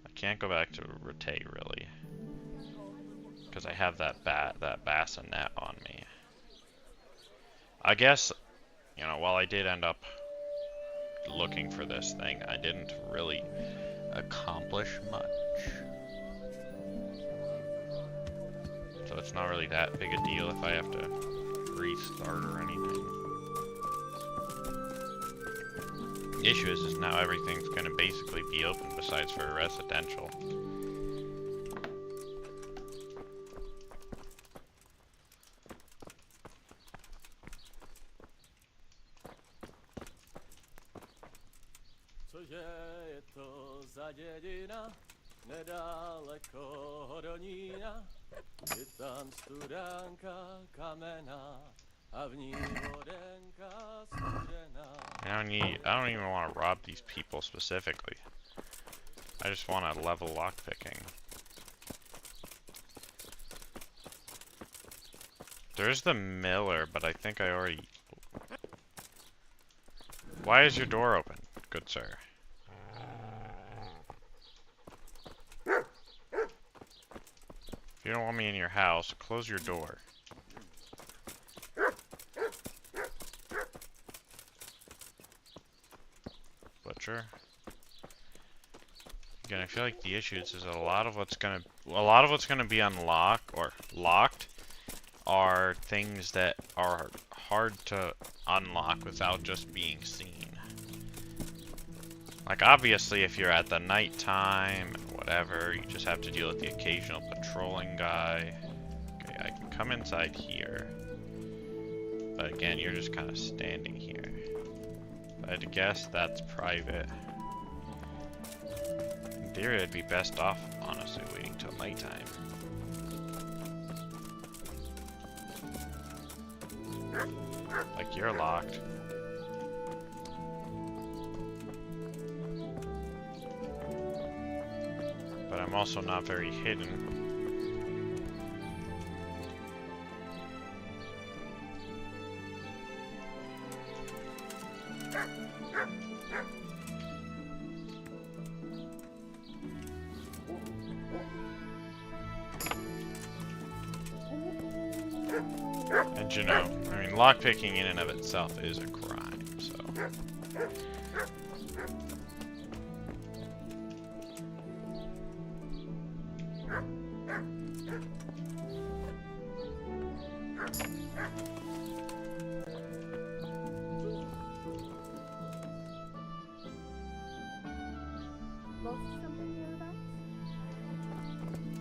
I can't go back to Rete, really. Because I have that bassinet on me. I guess, you know, while I did end up looking for this thing, I didn't really accomplish much. So it's not really that big a deal if I have to restart or anything. The issue is now everything's going to basically be open besides for residential. Je to za dědina, nedaleko Hodonína, je tam studánka kamená a v ní vodenka studená. I don't even want to rob these people specifically. I just want to level lockpicking. There's the miller, but I think I already... Why is your door open, good sir? If you don't want me in your house, close your door. Butcher. Again, I feel like the issue is a lot of what's gonna be unlocked or locked are things that are hard to unlock without just being seen. Like, obviously, if you're at the nighttime and whatever, you just have to deal with the occasional patrolling guy. Okay, I can come inside here. But again, you're just kind of standing here. I'd guess that's private. In theory, I'd be best off, honestly, waiting till nighttime. Like, you're locked. But I'm also not very hidden. And you know, I mean, lockpicking in and of itself is a crime, so...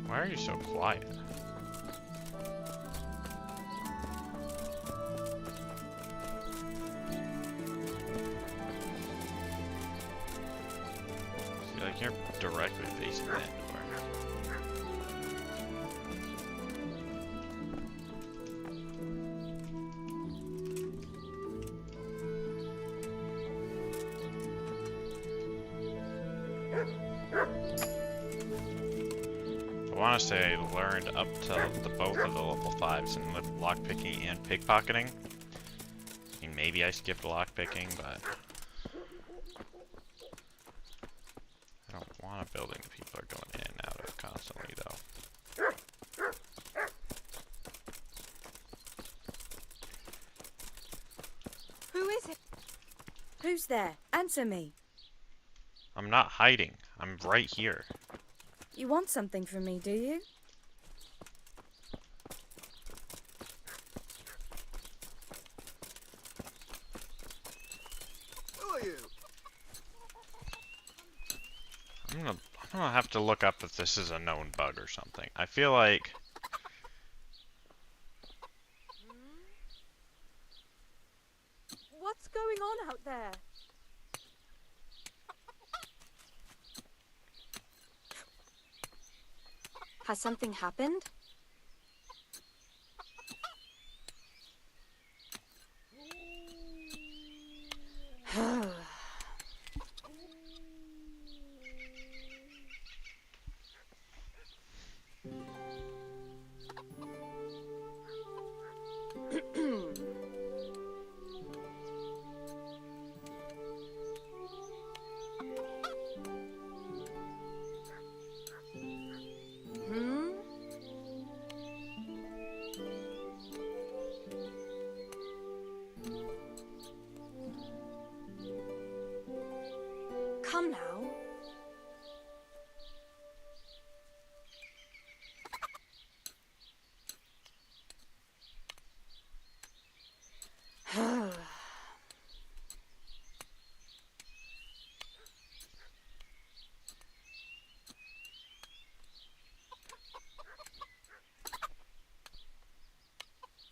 Why are you so quiet? See, like, you're directly facing that door. I want to say I learned up to both of the level 5s in lockpicking and pickpocketing. I mean, maybe I skipped lockpicking, but I don't want a building that people are going in and out of constantly, though. Who is it? Who's there? Answer me. I'm not hiding. I'm right here. You want something from me, do you? Who are you? I'm gonna have to look up if this is a known bug or something. I feel like... What's going on out there? Has something happened? Come now.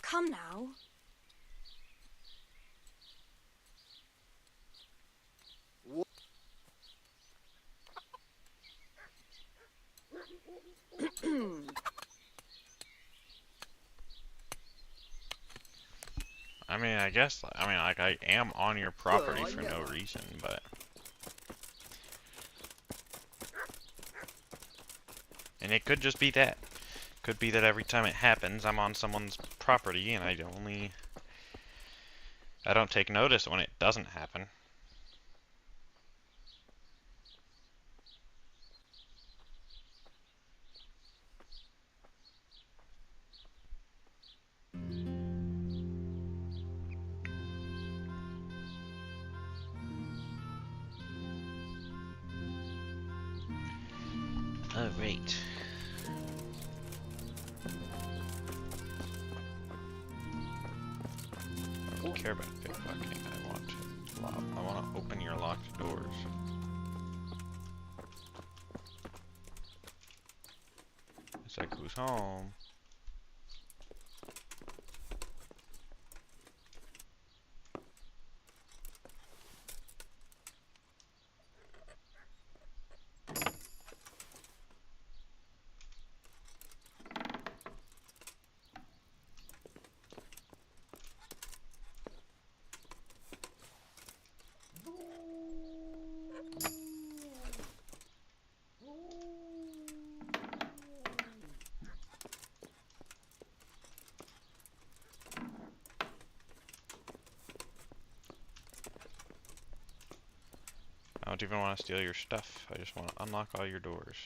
Come now. I mean, like, I am on your property for no reason, but... And it could just be that. Could be that every time it happens, I'm on someone's property, and I don't take notice when it doesn't happen. Oh, right. I don't care about pickpocketing. I want to open your locked doors. It's like, who's home? I don't even want to steal your stuff. I just want to unlock all your doors.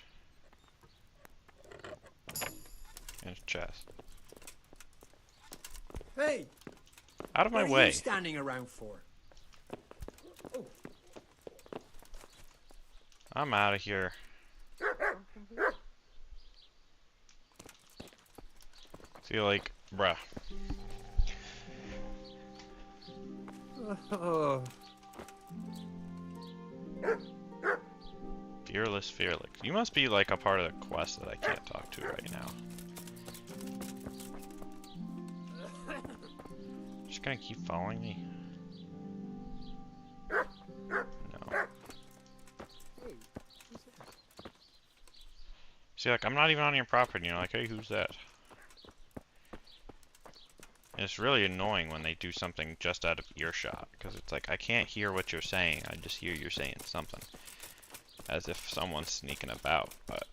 And a chest. Hey! Out of my what way. What are you standing around for? Oh. I'm out of here. See, like, bruh. Fearless. You must be like a part of the quest that I can't talk to right now. Just gonna keep following me? No. See, like, I'm not even on your property, and you're like, hey, who's that? And it's really annoying when they do something just out of earshot, because it's like, I can't hear what you're saying, I just hear you're saying something. As if someone's sneaking about, but...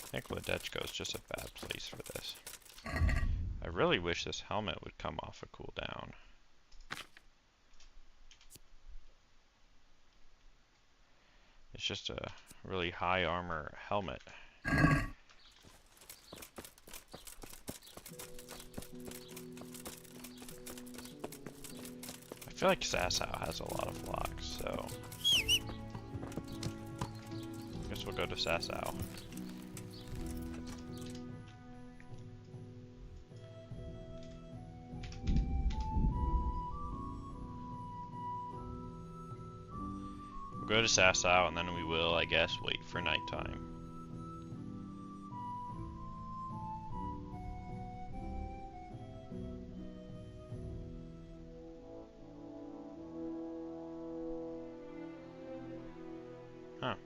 I think Ledechko is just a bad place for this. I really wish this helmet would come off a cooldown. It's just a really high armor helmet. I feel like Sasau has a lot of locks, so... I guess we'll go to Sasau. Go to Sasau, and then we will, I guess, wait for nighttime. Huh.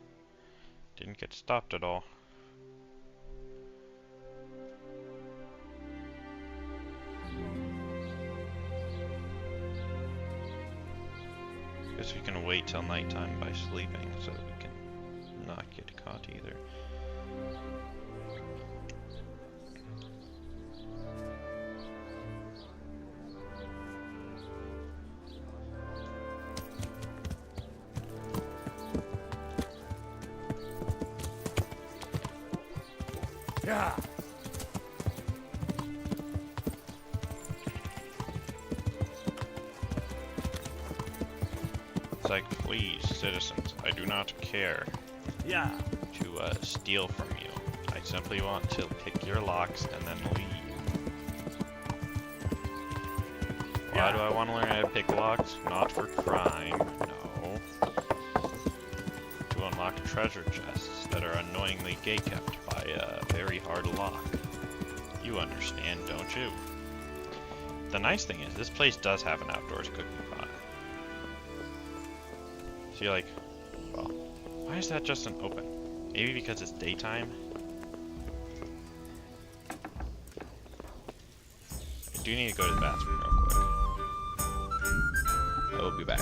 Didn't get stopped at all. Guess we can wait till nighttime by sleeping so that we can not get caught either. Yeah. It's like, please, citizens, I do not care to steal from you. I simply want to pick your locks and then leave. Why do I want to learn how to pick locks? Not for crime, no. To unlock treasure chests that are annoyingly gatekept by a very hard lock. You understand, don't you? The nice thing is, this place does have an outdoors cooking pot. So you're like, well, why is that just an open? Maybe because it's daytime? I do need to go to the bathroom real quick. I will be back.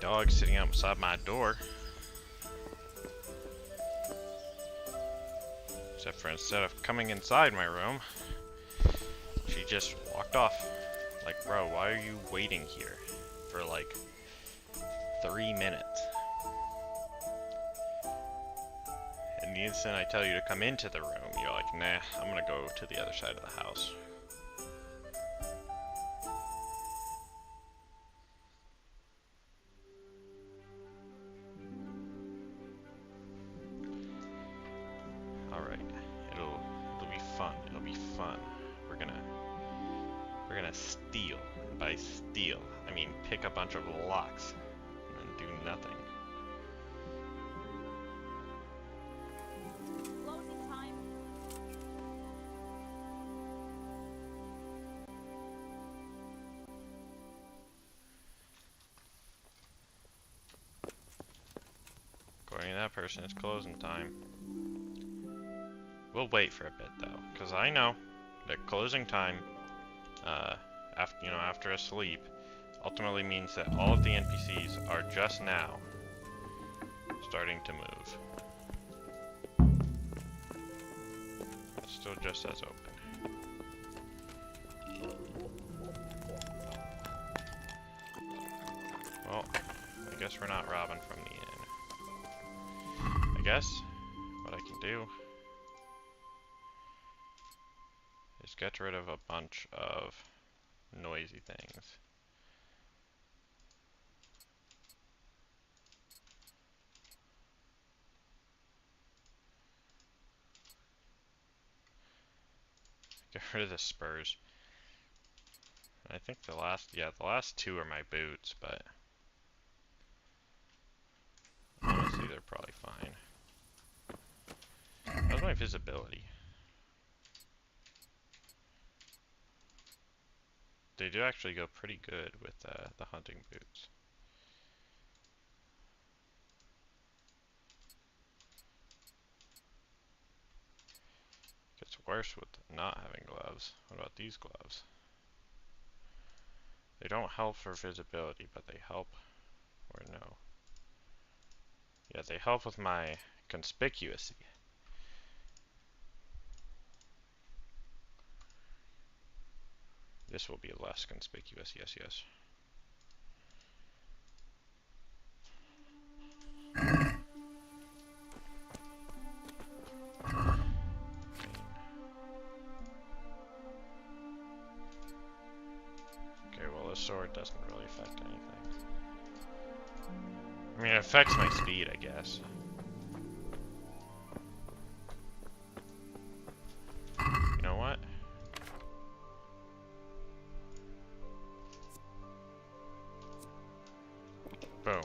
dog sitting outside my door. Except for instead of coming inside my room, she just walked off. Like, bro, why are you waiting here for like 3 minutes? And the instant I tell you to come into the room, you're like, nah, I'm gonna go to the other side of the house. Alright, it'll be fun. It'll be fun. We're gonna steal. By steal, I mean pick a bunch of locks and do nothing. Closing time. According to that person, it's closing time. We'll wait for a bit though, because I know that closing time, after a sleep, ultimately means that all of the NPCs are just now starting to move. It still just says open. Well, I guess we're not robbing from the inn. I guess what I can do is get rid of a bunch of noisy things. Get rid of the spurs. I think the last two are my boots, but honestly they're probably fine. How's my visibility? They do actually go pretty good with the hunting boots. Gets worse with not having gloves. What about these gloves? They don't help for visibility, but they help, or no. Yeah, they help with my conspicuousy. This will be less conspicuous, yes, yes. Okay, well this sword doesn't really affect anything. I mean, it affects my speed, I guess. You know what? Boom.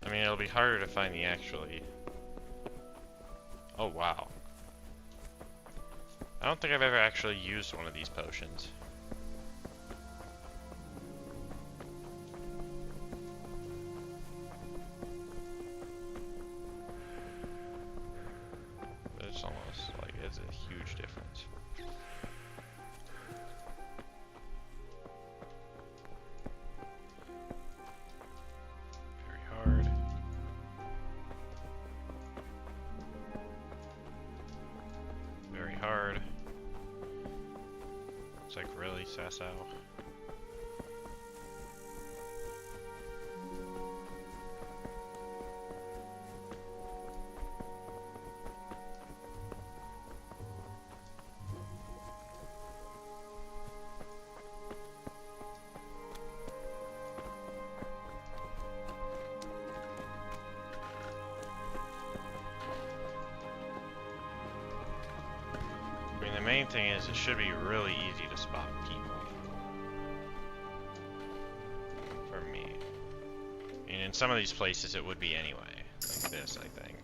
I mean, it'll be harder to find the actually... Oh, wow. I don't think I've ever actually used one of these potions. It's almost like it's a huge difference. Very hard. Very hard. It's like really sasso. I mean, the main thing is it should be really easy to spot people. For me. I mean, in some of these places it would be anyway. Like this, I think.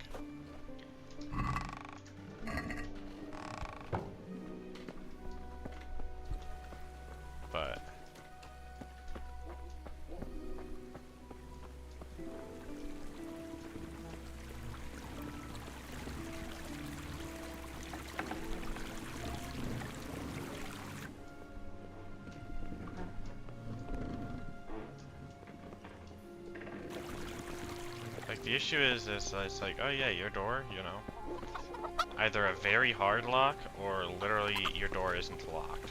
But... The issue is this, it's like, oh yeah, your door, you know. Either a very hard lock, or literally your door isn't locked.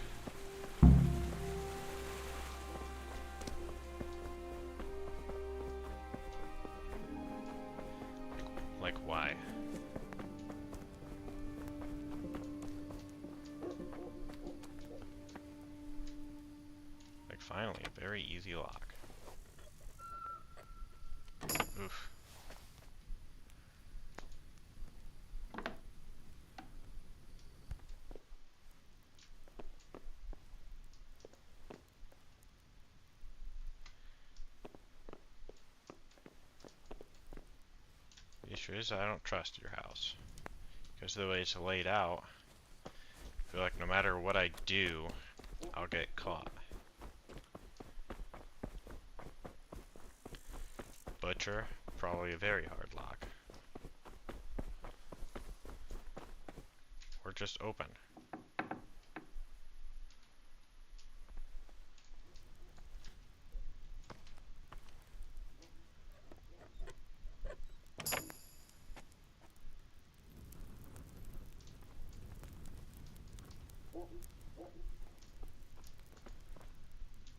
Like, why? Like, finally, a very easy lock. Oof. The issue is I don't trust your house. Because the way it's laid out, I feel like no matter what I do, I'll get caught. Butcher, probably a very hard lock. Or just open.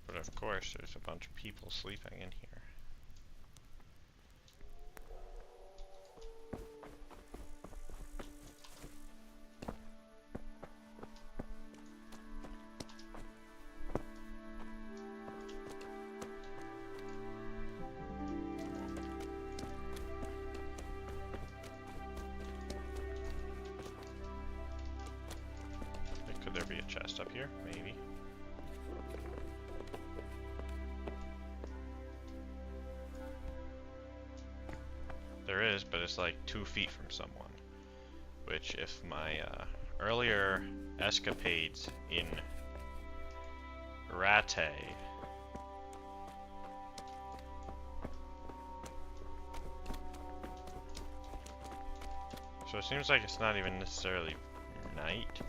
But of course, there's a bunch of people sleeping in here. Could there be a chest up here? Maybe. There is, but it's like 2 feet from someone. Which, if my earlier escapades in Rate so it seems like it's not even necessarily night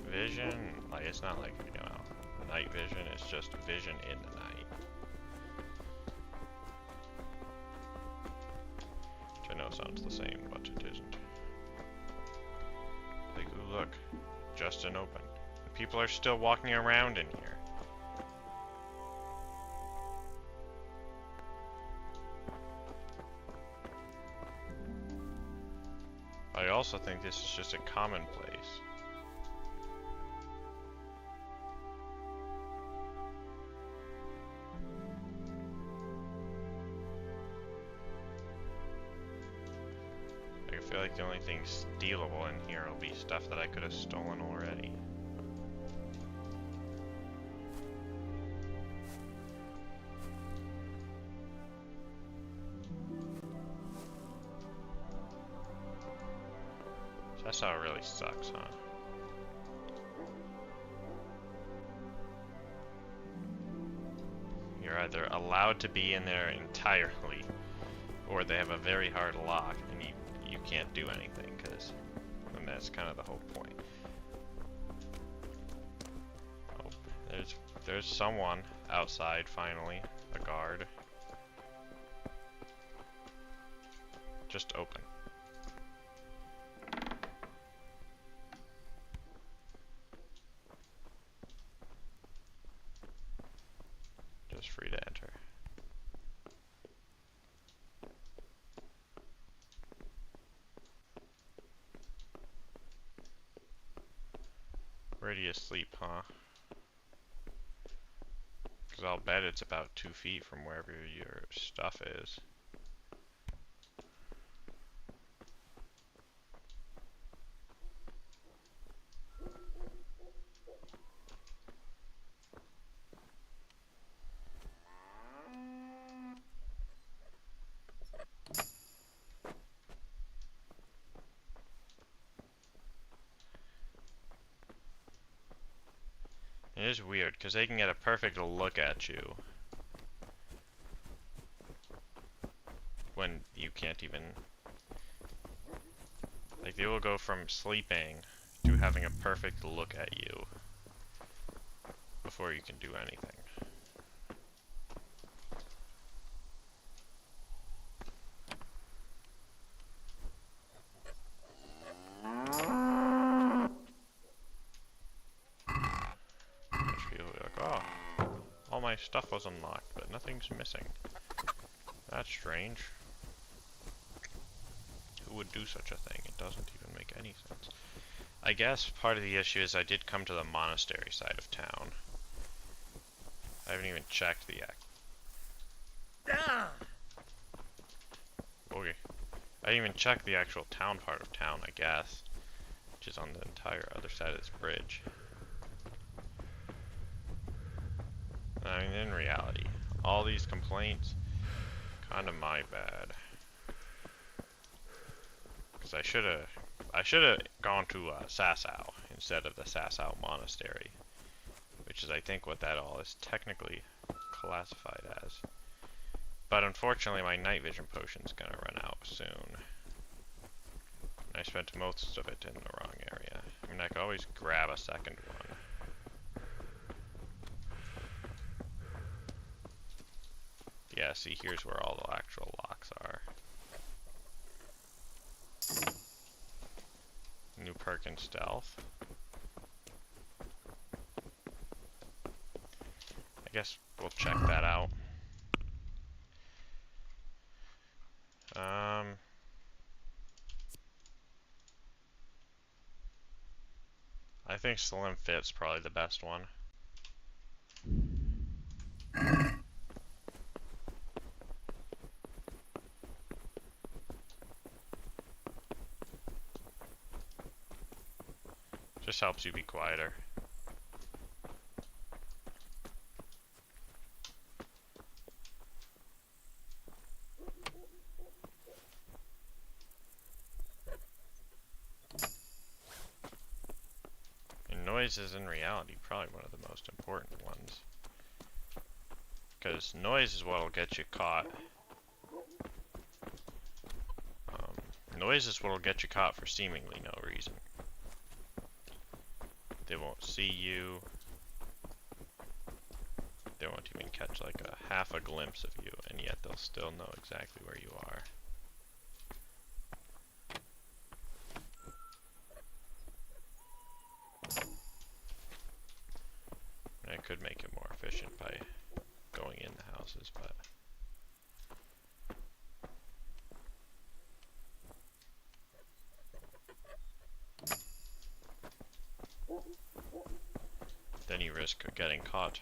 vision. Like, it's not like, you know, night vision, it's just vision in the night. Which I know sounds the same, but it isn't. Like, ooh, look, just an open. People are still walking around in here. I also think this is just a commonplace. I feel like the only thing stealable in here will be stuff that I could have stolen already. So that's how it really sucks, huh? You're either allowed to be in there entirely, or they have a very hard lock and you can't do anything, because and that's kind of the whole point. Oh, there's someone outside finally, a guard. Just open. Just free to enter. Where do you sleep, huh? Because I'll bet it's about 2 feet from wherever your stuff is. It is weird, because they can get a perfect look at you when you can't even... Like, they will go from sleeping to having a perfect look at you before you can do anything. my stuff was unlocked, but nothing's missing. That's strange. Who would do such a thing? It doesn't even make any sense. I guess part of the issue is I did come to the monastery side of town. I haven't even checked the Okay. I didn't even check the actual town part of town, I guess. Which is on the entire other side of this bridge. I mean, in reality, all these complaints, kind of my bad. Because I should have gone to Sasau instead of the Sasau Monastery. Which is, I think, what that all is technically classified as. But unfortunately, my night vision potion's gonna run out soon. I spent most of it in the wrong area. I mean, I could always grab a second one. Yeah, see, here's where all the actual locks are. New perk in stealth. I guess we'll check that out. I think Slim Fit's probably the best one. Just helps you be quieter. Noise is in reality probably one of the most important ones. Because noise is what'll get you caught. Noise is what'll get you caught for seemingly no reason. They won't see you. They won't even catch like a half a glimpse of you, and yet they'll still know exactly where you are. I could make it more efficient by going in the houses, but then you risk getting caught.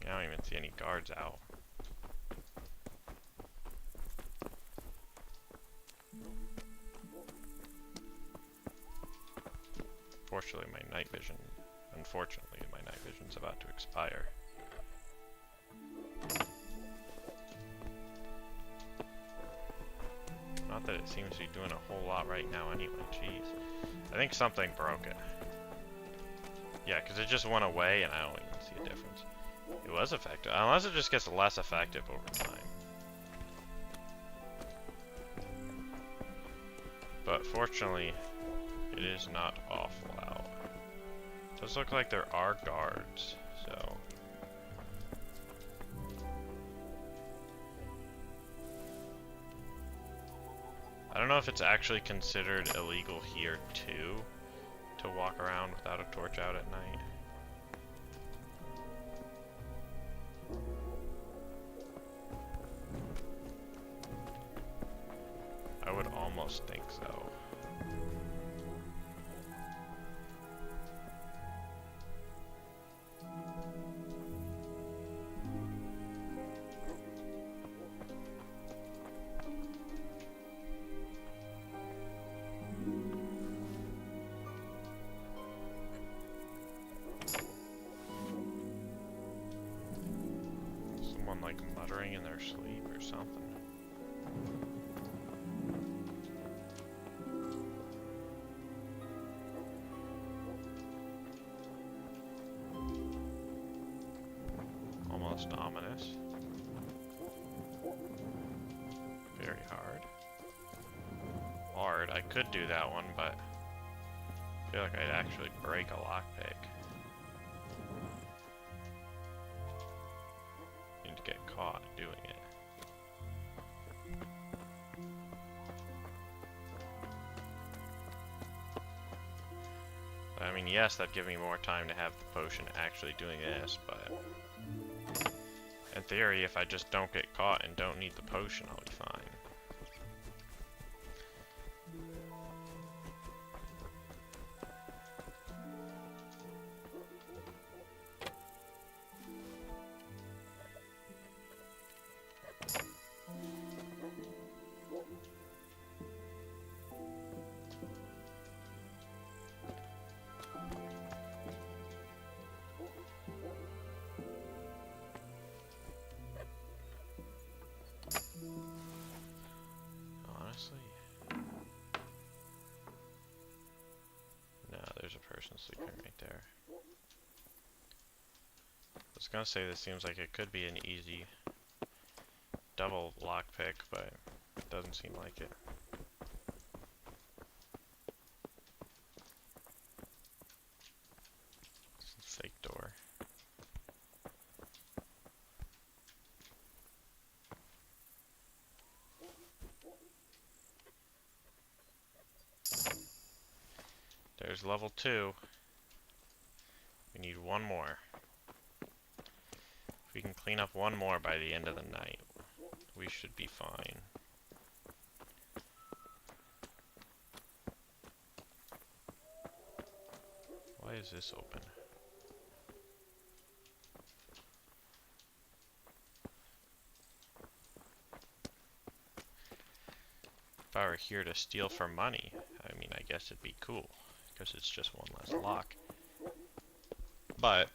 I don't even see any guards out. Unfortunately, my night vision's about to expire. Not that it seems to be doing a whole lot right now anyway, jeez. I think something broke it. Yeah, because it just went away and I don't even see a difference. It was effective, unless it just gets less effective over time. But fortunately, it is not awful out. It does look like there are guards, so... I don't know if it's actually considered illegal here too, to walk around without a torch out at night. I would almost think so. Someone like muttering in their sleep or something. Almost ominous. Very hard. Hard. I could do that one, but I feel like I'd actually break a lockpick. Need to get caught doing it. I mean, yes, that'd give me more time to have the potion actually doing this, but in theory, if I just don't get caught and don't need the potion, I'll be fine. Honestly, no, there's a person sleeping right there. I was gonna say this seems like it could be an easy double lockpick, but it doesn't seem like it. It's a fake door. There's level 2. We need one more. If we can clean up one more by the end of the night, we should be fine. Why is this open? If I were here to steal for money, I mean, I guess it'd be cool, because it's just one less lock. But,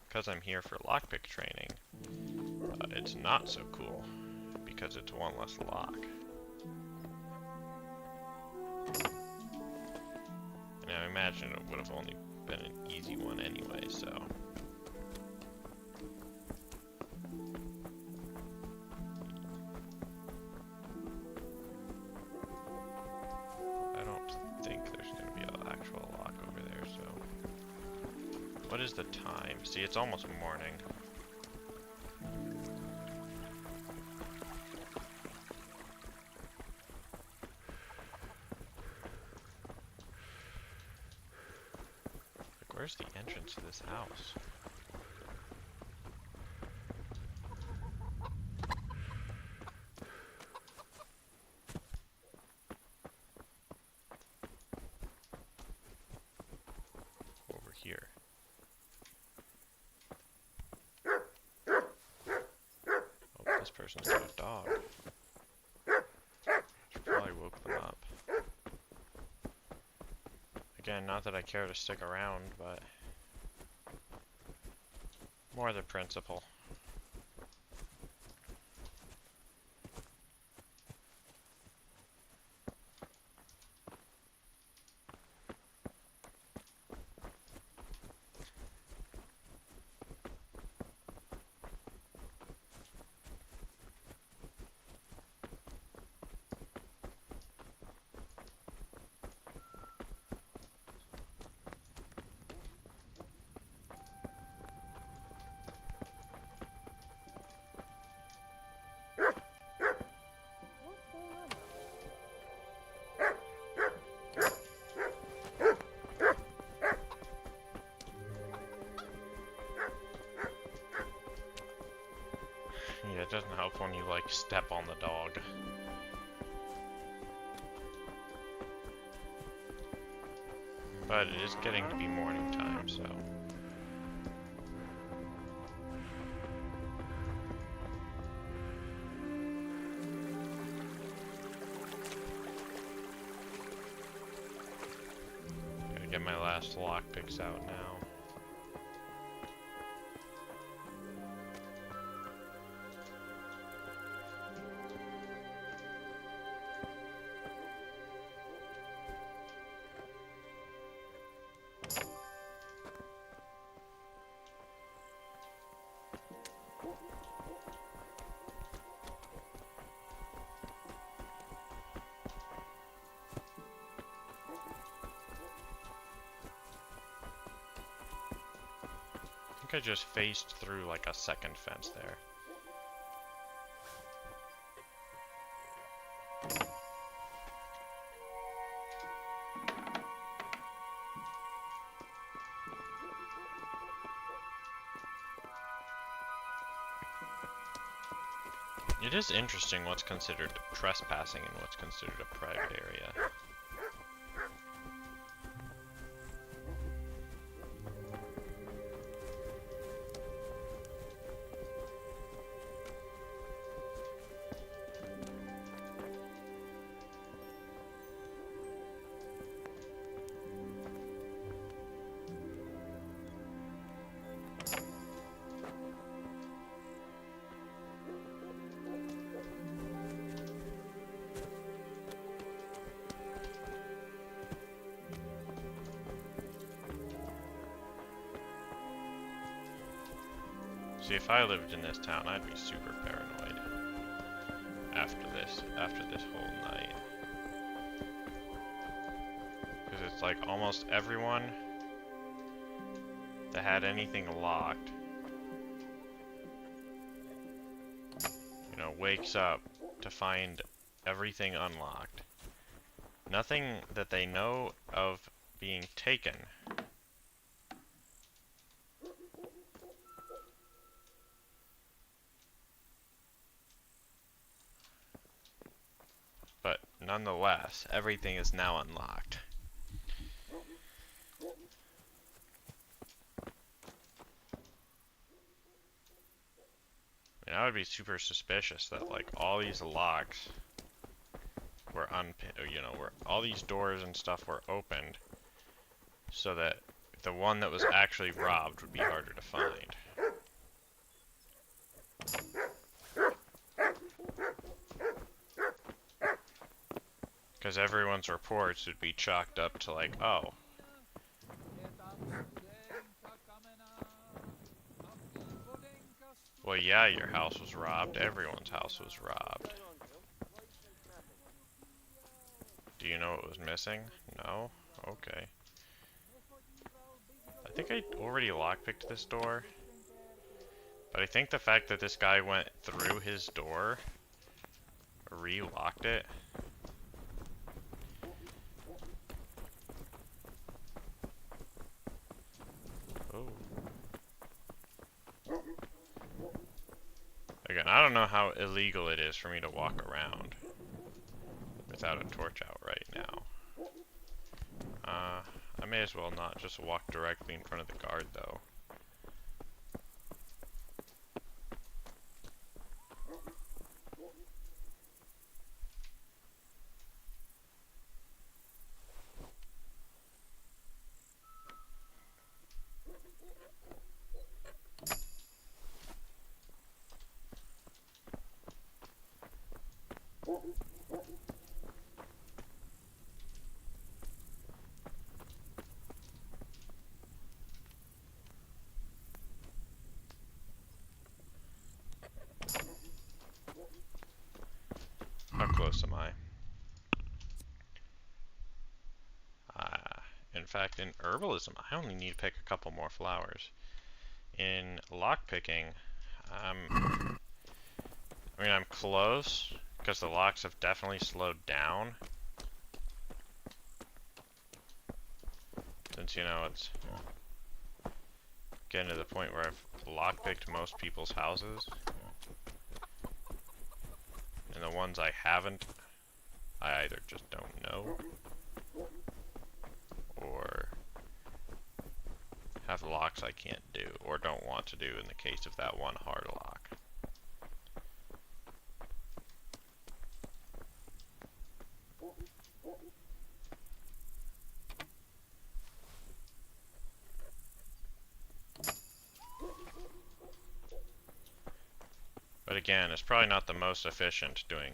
because I'm here for lockpick training, it's not so cool, because it's one less lock. And I imagine it would have only been an easy one anyway, so... I don't think there's going to be an actual lock over there, so... What is the time? See, it's almost morning. Like, where's the entrance to this house? Over here. Oh, this person's got a dog. Should probably woke them up. Again, not that I care to stick around, but more the principle. Yeah, it doesn't help when you, like, step on the dog. But it is getting to be morning time, so... Gotta get my last lockpicks out now. I think I just phased through like a second fence there. It is interesting what's considered trespassing and what's considered a private area. See, if I lived in this town, I'd be super paranoid after this whole night. Because it's like almost everyone that had anything locked, you know, wakes up to find everything unlocked. Nothing that they know of being taken. But nonetheless, everything is now unlocked. I mean, I would be super suspicious that like all these locks were where all these doors and stuff were opened, so that the one that was actually robbed would be harder to find. Because everyone's reports would be chalked up to like, oh, well, yeah, your house was robbed. Everyone's house was robbed. Do you know what was missing? No? Okay. I think I already lockpicked this door. But I think the fact that this guy went through his door, re-locked it. Oh. Again, I don't know how illegal it is for me to walk around without a torch out right now. I may as well not just walk directly in front of the guard, though. How close am I? In fact, in herbalism, I only need to pick a couple more flowers. In lockpicking, I'm close, because the locks have definitely slowed down. Since, you know, it's getting to the point where I've lockpicked most people's houses. And the ones I haven't, I either just don't know, or have locks I can't do, or don't want to do in the case of that one hard lock. But again, it's probably not the most efficient doing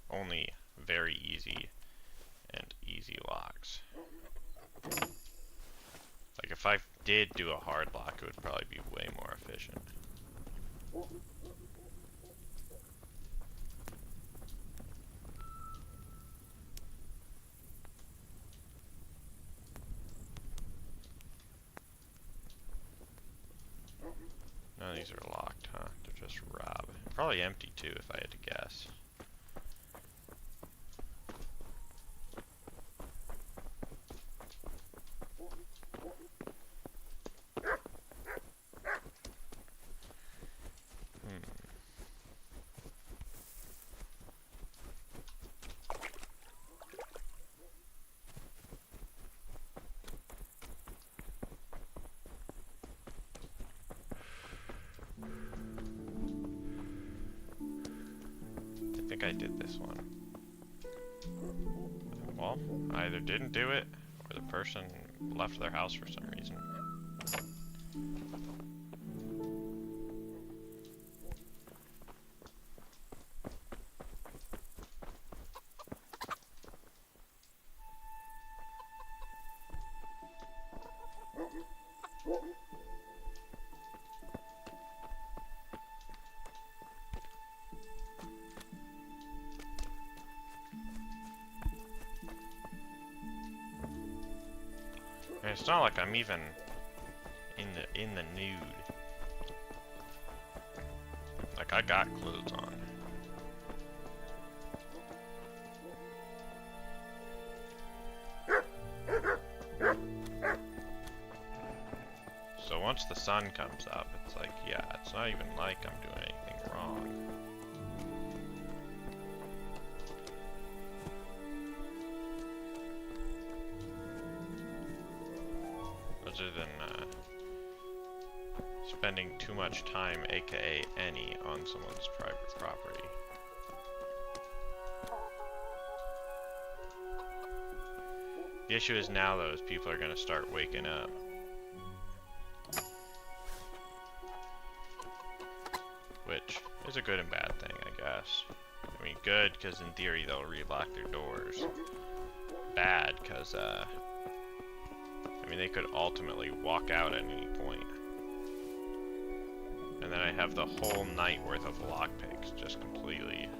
only very easy and easy locks. Like if I did do a hard lock, it would probably be way more efficient. None of these are locked, huh? They're just rob. Probably empty too, if I had to guess. think I did this one. Well, I either didn't do it, or the person left their house for some reason. And it's not like I'm even in the nude. Like, I got clothes on. So once the sun comes up, it's like, yeah, it's not even like I'm doing anything wrong. Other than spending too much time, aka any, on someone's private property. The issue is now, though, is people are going to start waking up. Which is a good and bad thing, I guess. I mean, good, because in theory they'll relock their doors. Bad, because, I mean, they could ultimately walk out at any point. And then I have the whole night worth of lockpicks just completely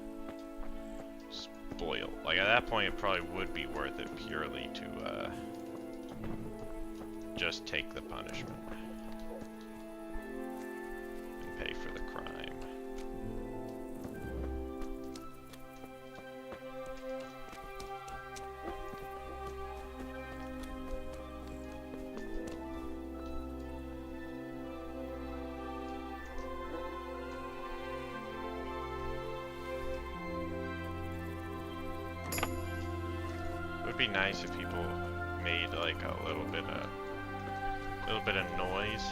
spoiled. Like, at that point, it probably would be worth it purely to, just take the punishment. And pay for the crime. It would be nice if people made like a little bit of noise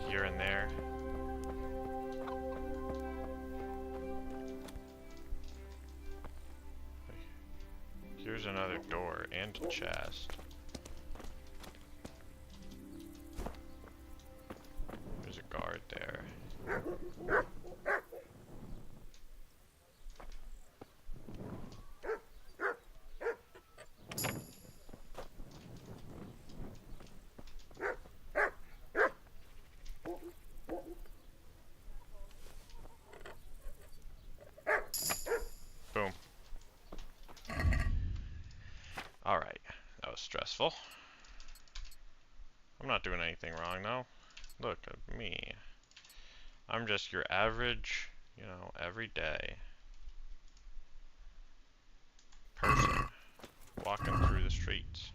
here and there. Here's another door and a chest. There's a guard there. Boom. Alright, that was stressful. I'm not doing anything wrong though. Look at me. I'm just your average, you know, everyday person walking through the streets.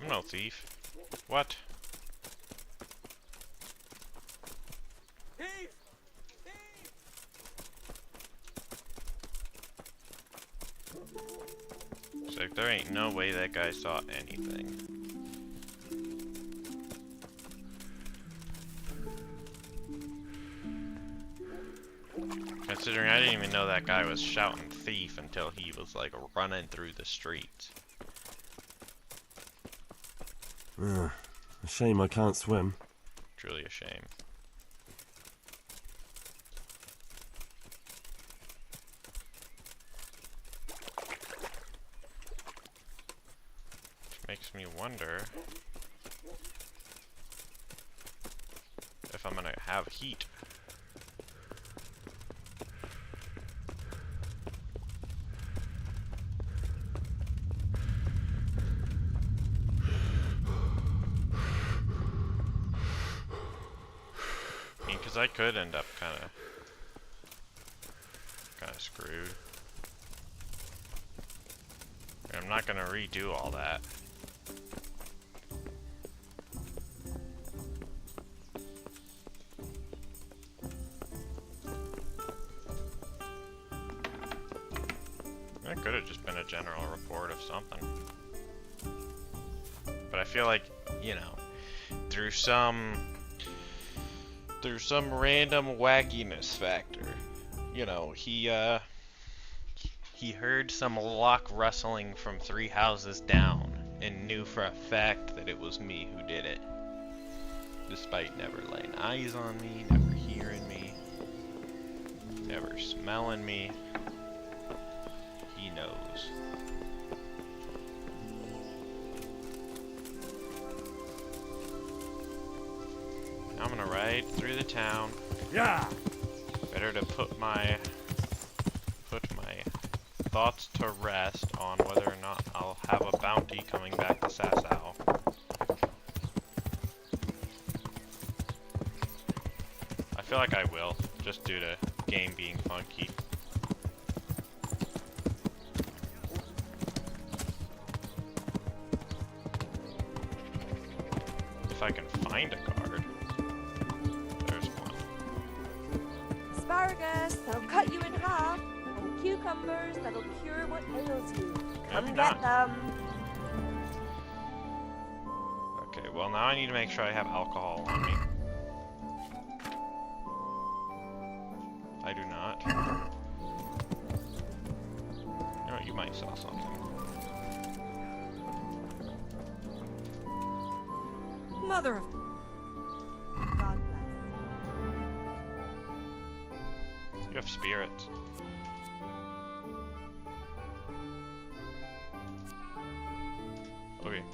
I'm no thief. What? It's like there ain't no way that guy saw anything. Considering I didn't even know that guy was shouting thief until he was like running through the streets. A shame I can't swim. Truly a shame. Which makes me wonder if I'm gonna have heat. Because I could end up kind of screwed. I'm not gonna redo all that. I could have just been a general report of something. But I feel like, you know, through some random wackiness factor, you know, he heard some lock rustling from 3 houses down and knew for a fact that it was me who did it. Despite never laying eyes on me, never hearing me, never smelling me. He knows. I'm gonna ride through the town. Yeah. Better to put my thoughts to rest on whether or not I'll have a bounty coming back to Sasau. I feel like I will, just due to game being funky. If I can find a guard. There's one. Asparagus, that'll cut you in half. And cucumbers, that'll cure what ails you. Come Maybe get not. them. Okay, well now I need to make sure I have alcohol on me. I do not. You know, you might sell something. Mother of... God bless. You have spirits. Okay.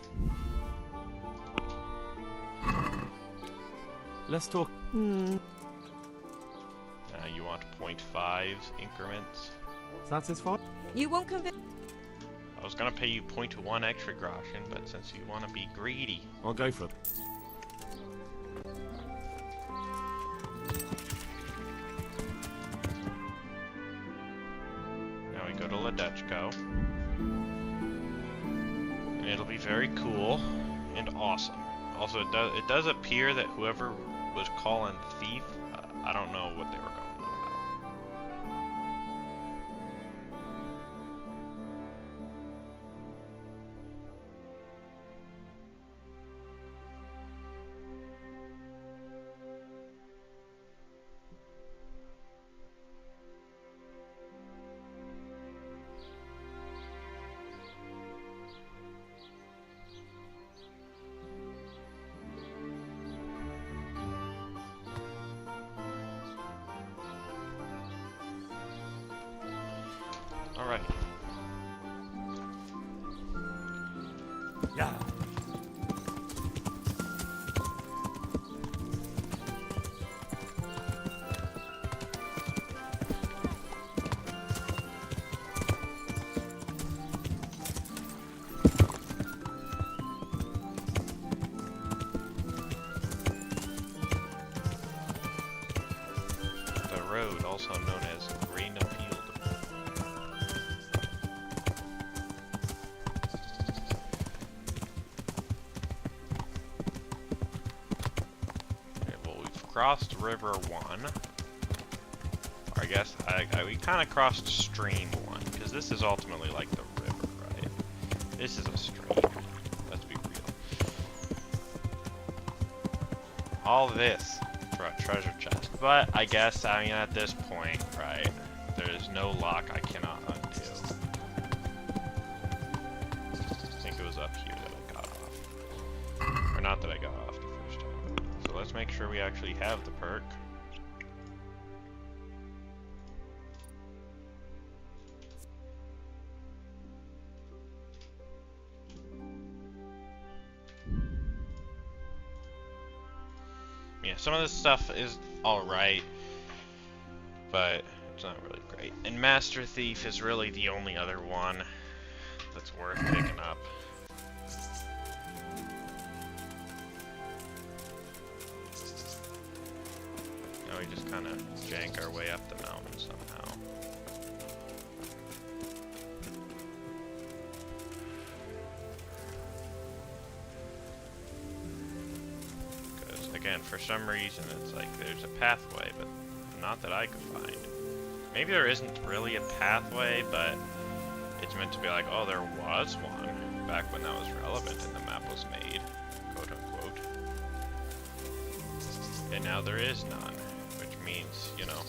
Let's talk. You want 0.5 increments? Satisfied? You won't convince. I was gonna pay you 0.1 extra groschen, but since you want to be greedy, I'll go for it. now we go to Ledechko. And it'll be very cool and awesome. Also, it does appear that whoever was calling thief, I don't know what they were going on about. Alright. Yeah. The road, also known as Green Field. Okay, well, we've crossed River 1. Or I guess we kind of crossed Stream 1, because this is ultimately like the river, right? This is a stream. Let's be real. All this for a treasure chest. But I guess, I mean, at this point, right, there is no lock I cannot undo. I think it was up here that I got off. Or not that I got off the first time. So let's make sure we actually have the perk. Yeah, some of this stuff is alright, but it's not really great. And Master Thief is really the only other one that's worth picking up. Now we just kind of jank our way up the mountain somehow. Again, for some reason, it's like there's a pathway, but not that I could find. Maybe there isn't really a pathway, but it's meant to be like, oh, there was one back when that was relevant and the map was made, quote unquote. And now there is none, which means, you know,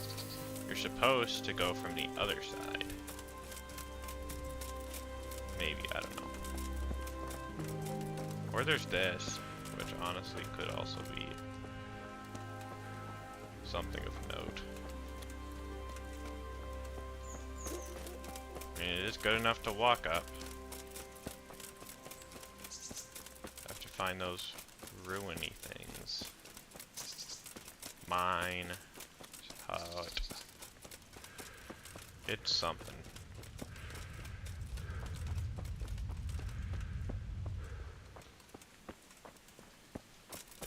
you're supposed to go from the other side. Maybe, I don't know. Or there's this, which honestly could also be something of note. I mean, it is good enough to walk up. Have to find those ruiny things. Mine. Hut. It's something.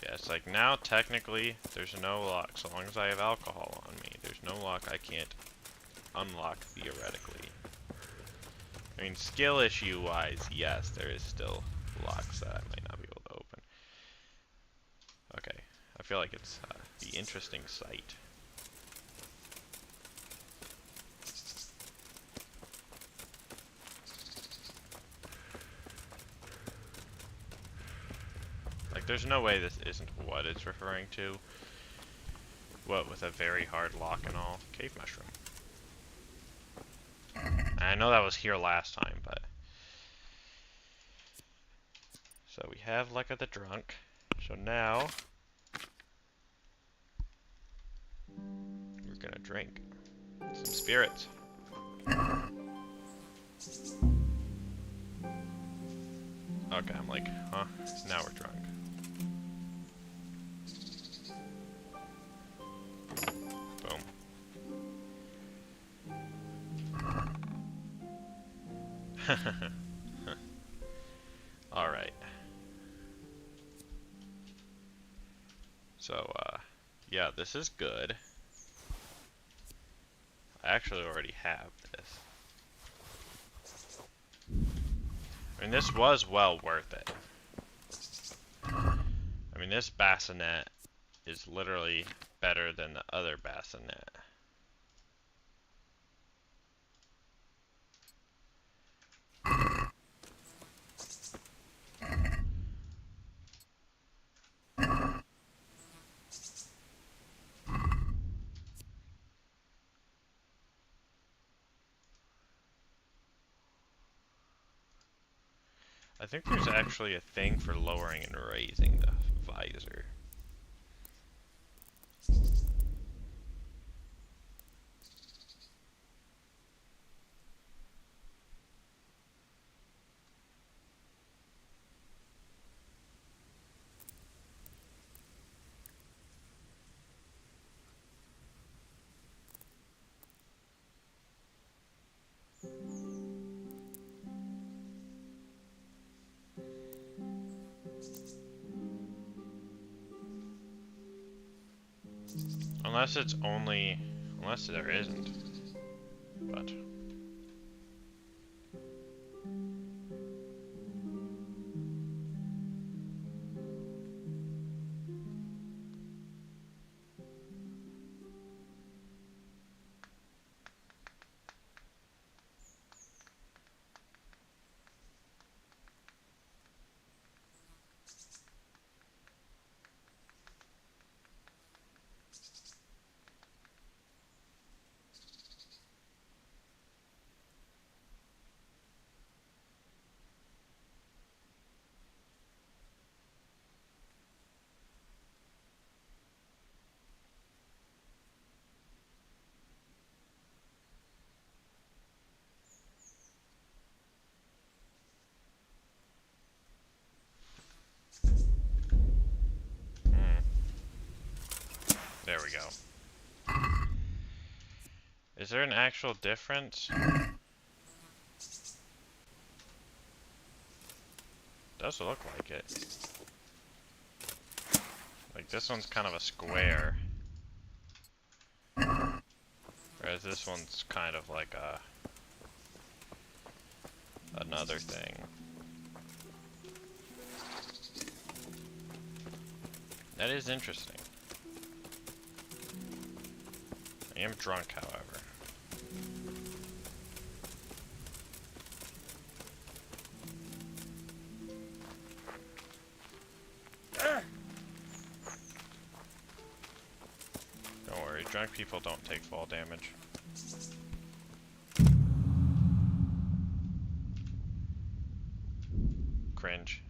Yeah, it's like now technically there's no lock. So long as I have alcohol on me, there's no lock I can't unlock theoretically. I mean, skill issue wise, yes, there is still locks that I might not be able to open. Okay, I feel like it's the interesting sight. Like, there's no way this isn't what it's referring to. What, with a very hard lock and all? Cave mushroom. I know that was here last time, but... So we have Luck of the Drunk. So now... we're gonna drink some spirits. Okay, I'm like, huh? Now we're drunk. Boom. Alright. So, yeah, this is good. I actually already have this. I mean, this was well worth it. I mean, this bassinet is literally better than the other bassinet. I think there's actually a thing for lowering and raising the visor. Unless it's only... unless there isn't. But... There we go. Is there an actual difference? Does look like it. Like this one's kind of a square. Whereas this one's kind of like a... another thing. That is interesting. I am drunk, however. drunk people don't take fall damage. Cringe.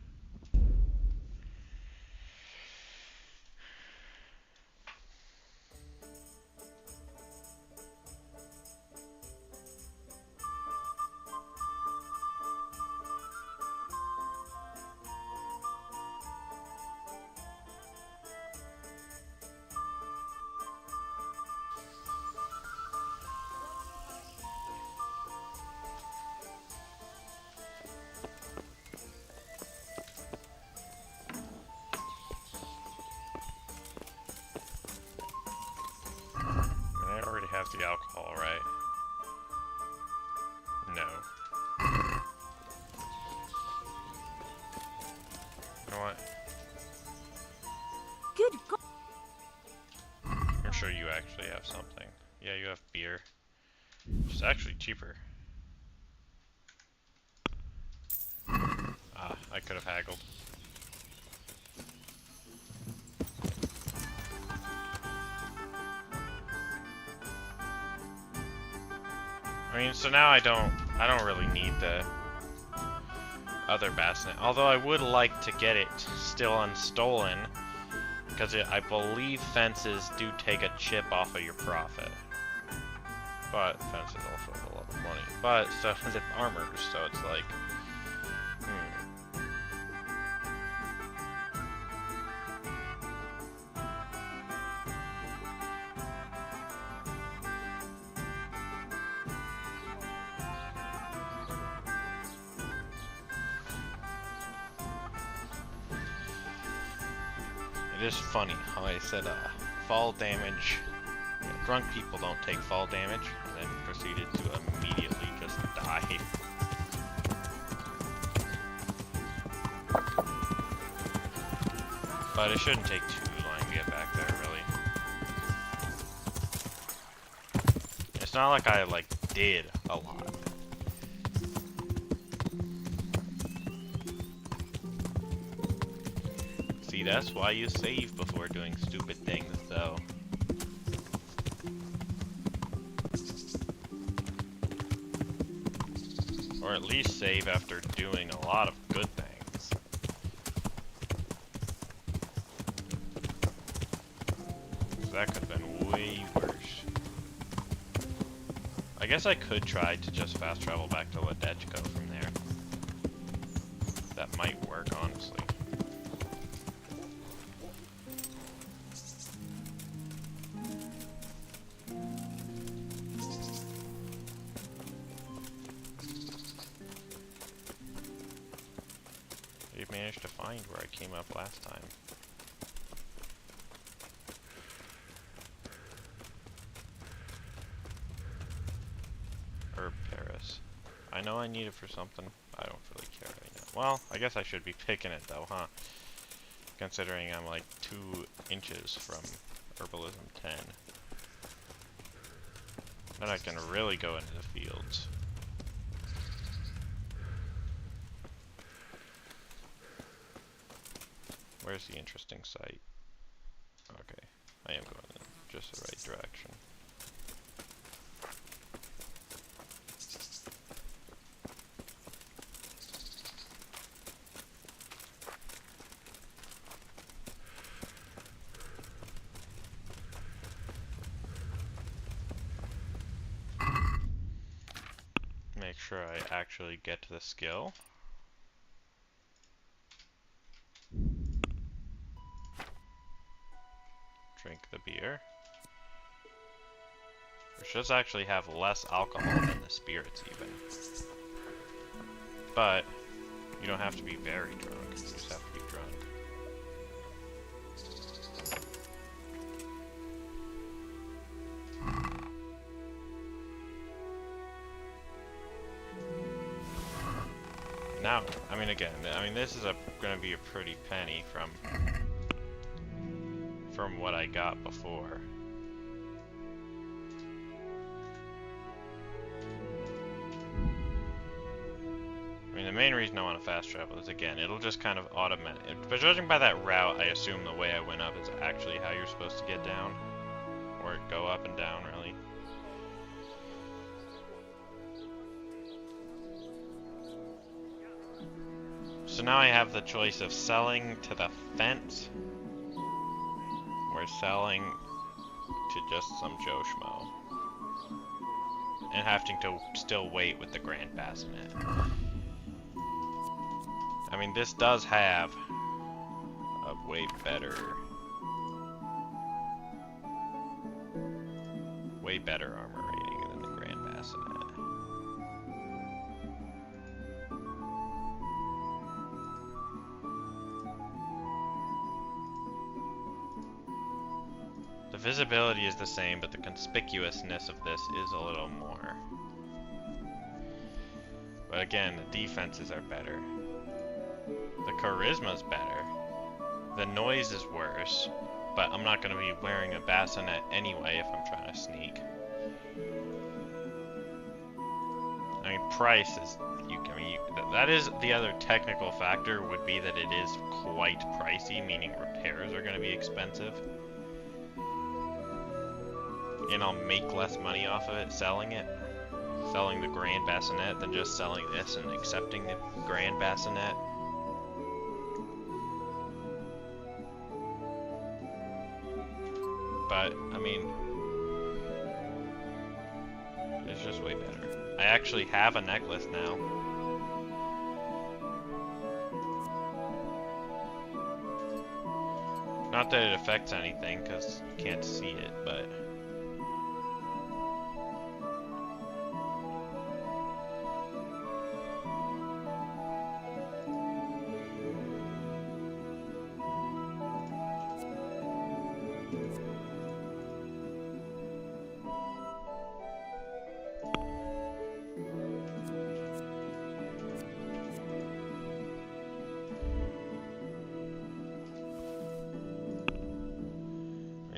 I already have the alcohol, right? No. You know what? Good God. I'm sure you actually have something. Yeah, you have beer. It's actually cheaper. Ah, I could have haggled. I mean, so now I don't really need the other bassinet. Although I would like to get it still unstolen, because I believe fences do take a chip off of your profit. But fences also have a lot of money. But so does it armor, so it's like, It is funny how I said fall damage. You know, drunk people don't take fall damage, and then proceeded to immediately just die. But it shouldn't take too long to get back there, really. It's not like I did a lot. See, that's why you save before doing stupid things, though. Or at least save after doing a lot of good things. So that could have been way worse. I guess I could try to just fast travel back to Ledechko from there. That might work, honestly. We've managed to find where I came up last time. Herb Paris. I know I need it for something. I don't really care right now. Well, I guess I should be picking it though, huh? Considering I'm like 2 inches from Herbalism 10. Then I can really go into the fields. Where's the interesting site? Okay, I am going in just the right direction. Make sure I actually get to the skill. Drink the beer. Which does actually have less alcohol than the spirits even. But you don't have to be very drunk, you just have to be drunk. Now, I mean again, this is gonna be a pretty penny from what I got before. I mean, the main reason I want to fast travel is, again, it'll just kind of automatic. But judging by that route, I assume the way I went up is actually how you're supposed to get down. Or go up and down, really. So now I have the choice of selling to the fence or selling to just some Joe Schmo. And having to still wait with the Grand Bassinet. I mean, this does have a way better armor rating than the Grand Bassinet. The visibility is the same, but the conspicuousness of this is a little more. But again, the defenses are better. The charisma's better. The noise is worse, but I'm not going to be wearing a bassinet anyway if I'm trying to sneak. I mean, price is... that is the other technical factor, would be that it is quite pricey, meaning repairs are going to be expensive. And I'll make less money off of it selling the Grand Bassinet than just selling this and accepting the Grand Bassinet. But, I mean, it's just way better. I actually have a necklace now. Not that it affects anything, because you can't see it, but...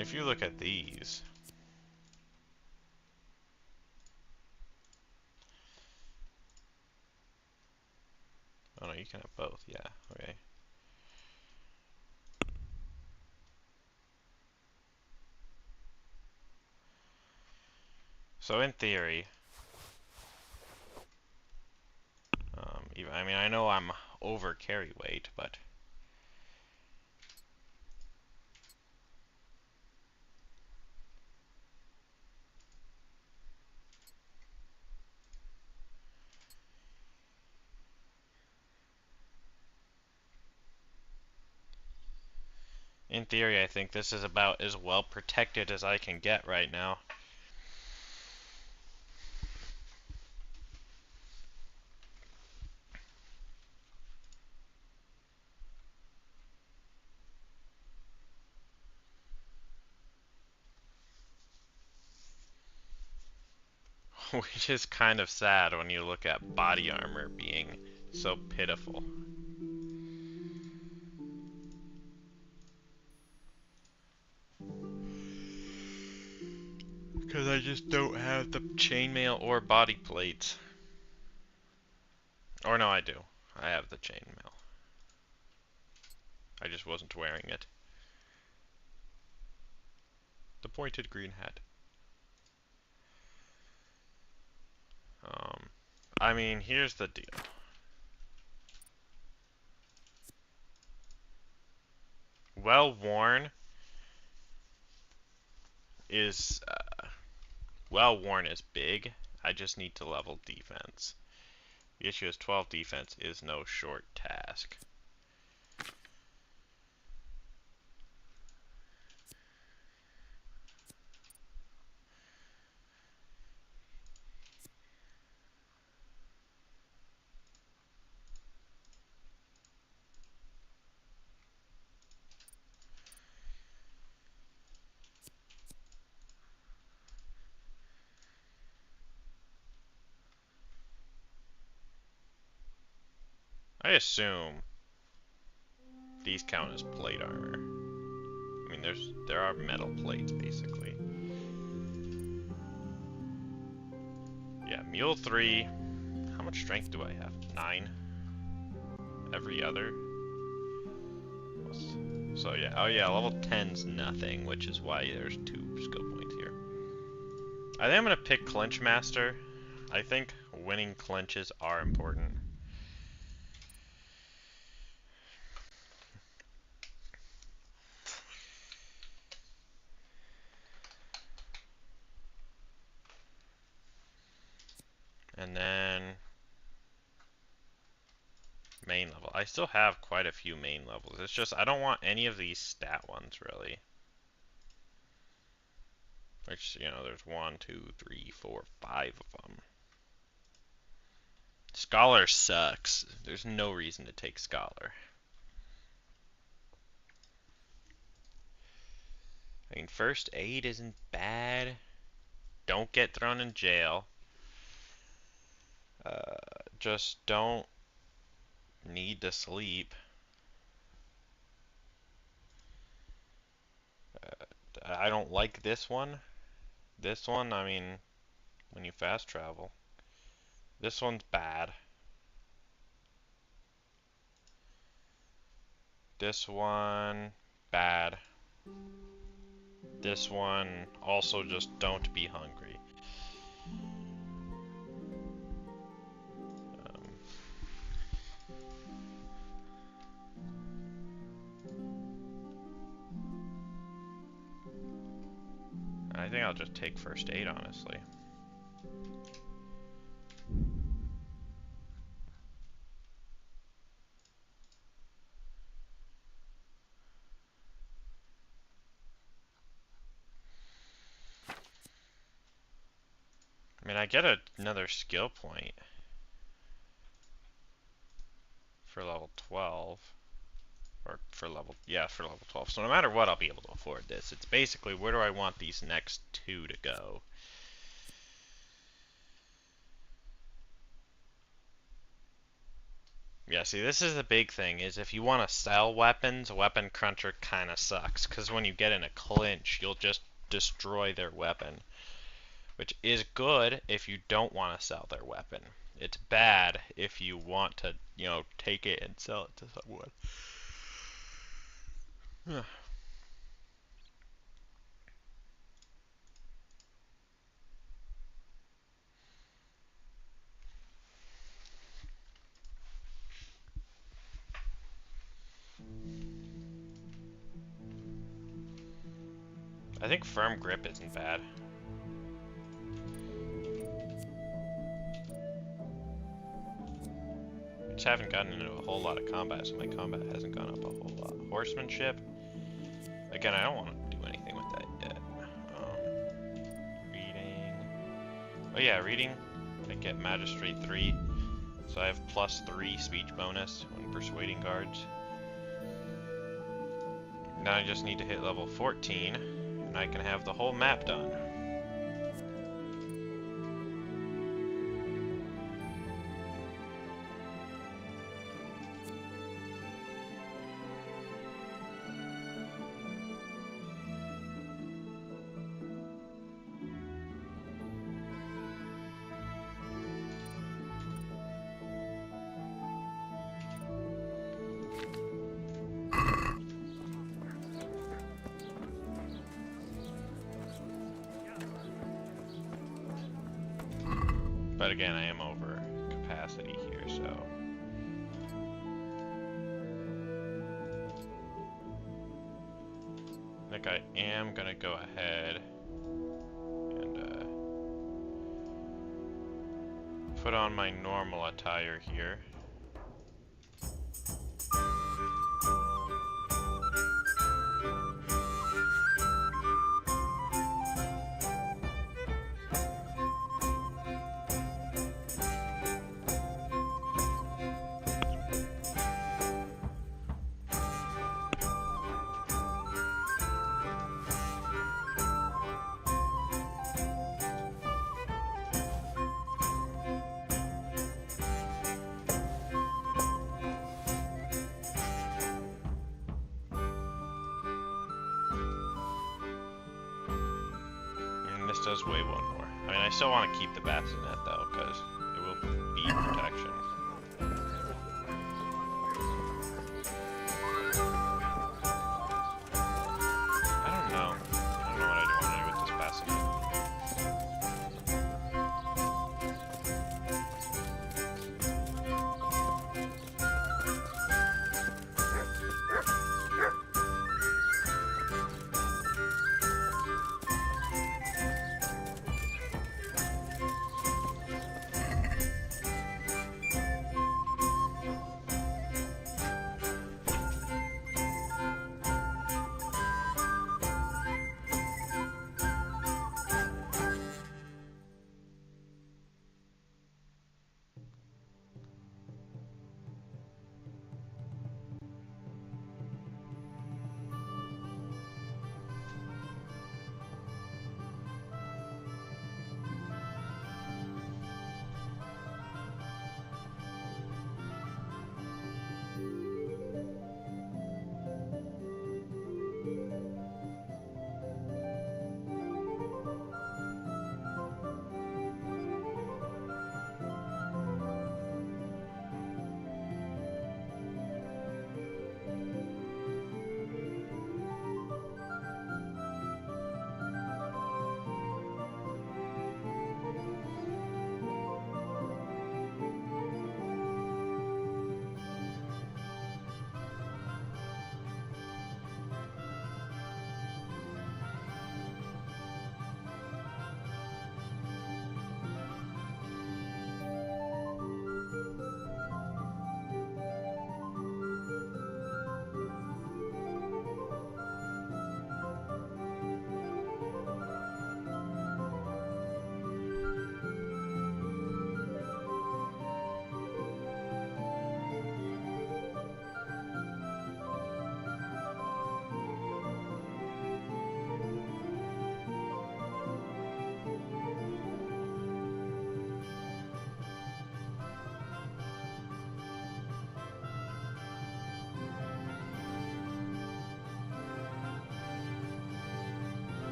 if you look at these, oh no, you can have both, yeah, okay. So in theory, I mean, I know I'm over carry weight, but in theory, I think this is about as well protected as I can get right now. Which is kind of sad when you look at body armor being so pitiful. Because I just don't have the chainmail or body plates. Or no, I do. I have the chainmail. I just wasn't wearing it. The pointed green hat. I mean, here's the deal. Well worn is big. I just need to level defense. The issue is 12 defense is no short task. I assume these count as plate armor. I mean, there are metal plates basically. Yeah, Mule 3. How much strength do I have? 9. Every other. So yeah, oh yeah, level 10's nothing, which is why there's 2 skill points I think I'm gonna pick Clinch Master. I think winning clinches are important. And then main level. I still have quite a few main levels. It's just I don't want any of these stat ones really. Which, you know, there's 1, 2, 3, 4, 5 of them. Scholar sucks. There's no reason to take Scholar. I mean, first aid isn't bad. Don't get thrown in jail. Just don't need to sleep. I don't like this one. This one, I mean, when you fast travel. This one's bad. This one, bad. This one, also just don't be hungry. I think I'll just take first aid, honestly. I mean, I get another skill point for level 12. Or for level 12. So no matter what, I'll be able to afford this. It's basically, where do I want these next 2 to go? Yeah, see, this is the big thing, is if you want to sell weapons, Weapon Cruncher kind of sucks. Because when you get in a clinch, you'll just destroy their weapon. Which is good if you don't want to sell their weapon. It's bad if you want to, you know, take it and sell it to someone. I think Firm Grip isn't bad. I just haven't gotten into a whole lot of combat, so my combat hasn't gone up a whole lot. Horsemanship, again, I don't want to do anything with that yet. Reading. Oh yeah, reading. I get Magistrate 3, so I have +3 speech bonus when persuading guards. Now I just need to hit level 14, and I can have the whole map done. But again, I am over capacity here, so... I think I am gonna go ahead and put on my normal attire here. This does weigh 1 more. I mean, I still want to keep the bassinet though, because it will be protection. I don't know what I want to do with this bassinet.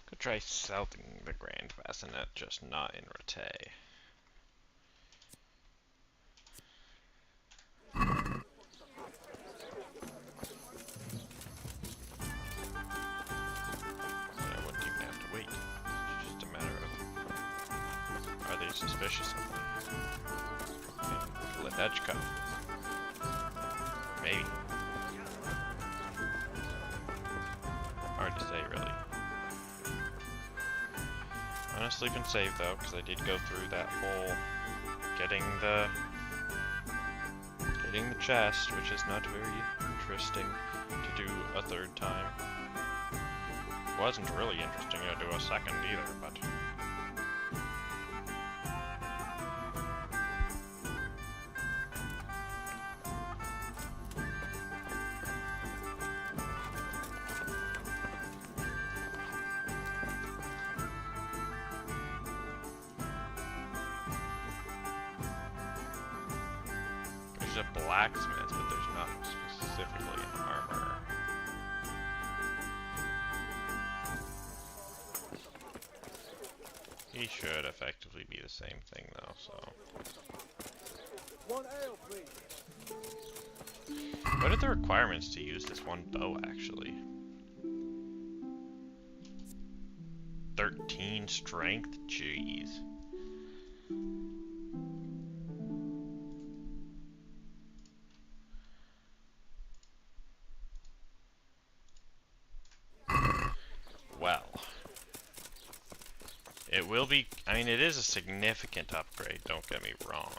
Could try selling the Grand Bassinet, just not in Rete. I wouldn't even have to wait. It's just a matter of, are they suspicious of me? Let Edge come. Maybe. Hard to say, really. I'm gonna sleep and save though, because I did go through that whole getting the chest, which is not very interesting to do a third time. Wasn't really interesting to do a second either, but there's a blacksmith, but there's not specifically an armor. He should effectively be the same thing though, so. One ale, please. What are the requirements to use this one bow actually? 13 strength? Jeez. Well, it will be, I mean, it is a significant upgrade, don't get me wrong.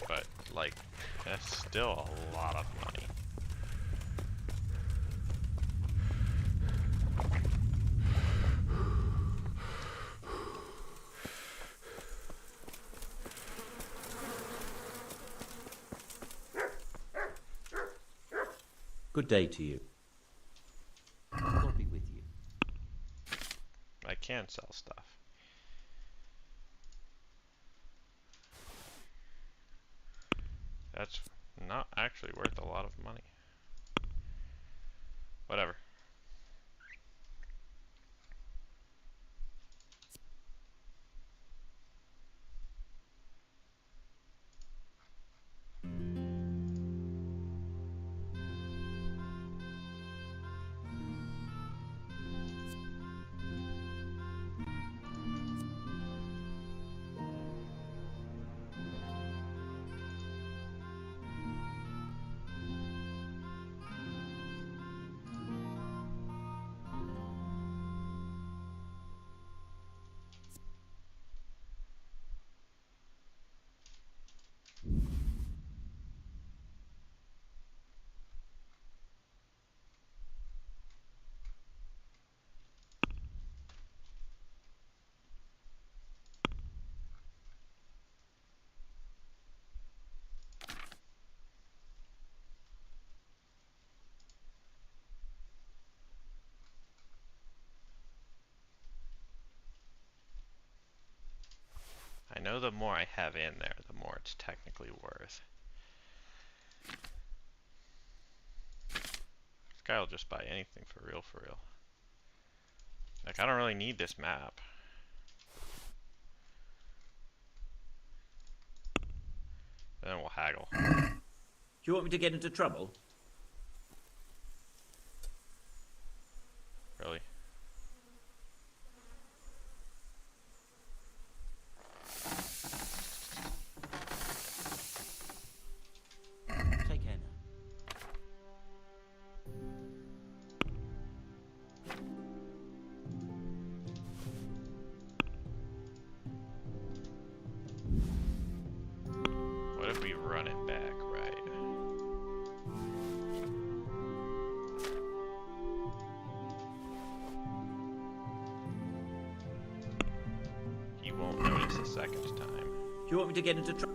But, like, that's still a lot of money. Good day to you. God be with you. I can sell stuff. That's not actually worth a lot of money. Whatever. I know the more I have in there, the more it's technically worth. This guy will just buy anything for real, for real. Like, I don't really need this map. Then we'll haggle. Do you want me to get into trouble? Really? Take care now. What if we run it back, right? He won't notice the second time. Do you want me to get into trouble?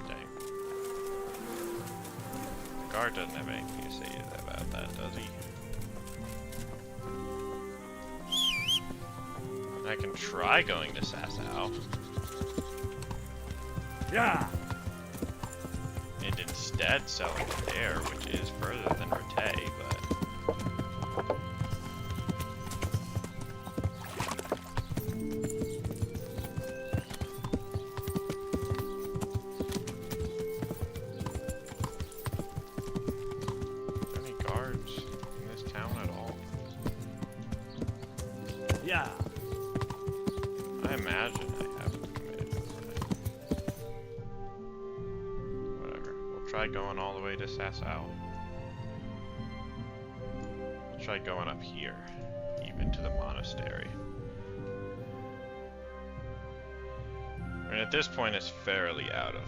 Dang. The guard doesn't have anything to say about that, does he? I can try going to Sasau. Yeah. instead selling there, which is further than Rete, but... Any guards in this town at all? Yeah. I imagine I haven't committed a crime. Whatever. We'll try going all the way to Sasau. We'll try going up here, even to the monastery. I mean, at this point, it's fairly out of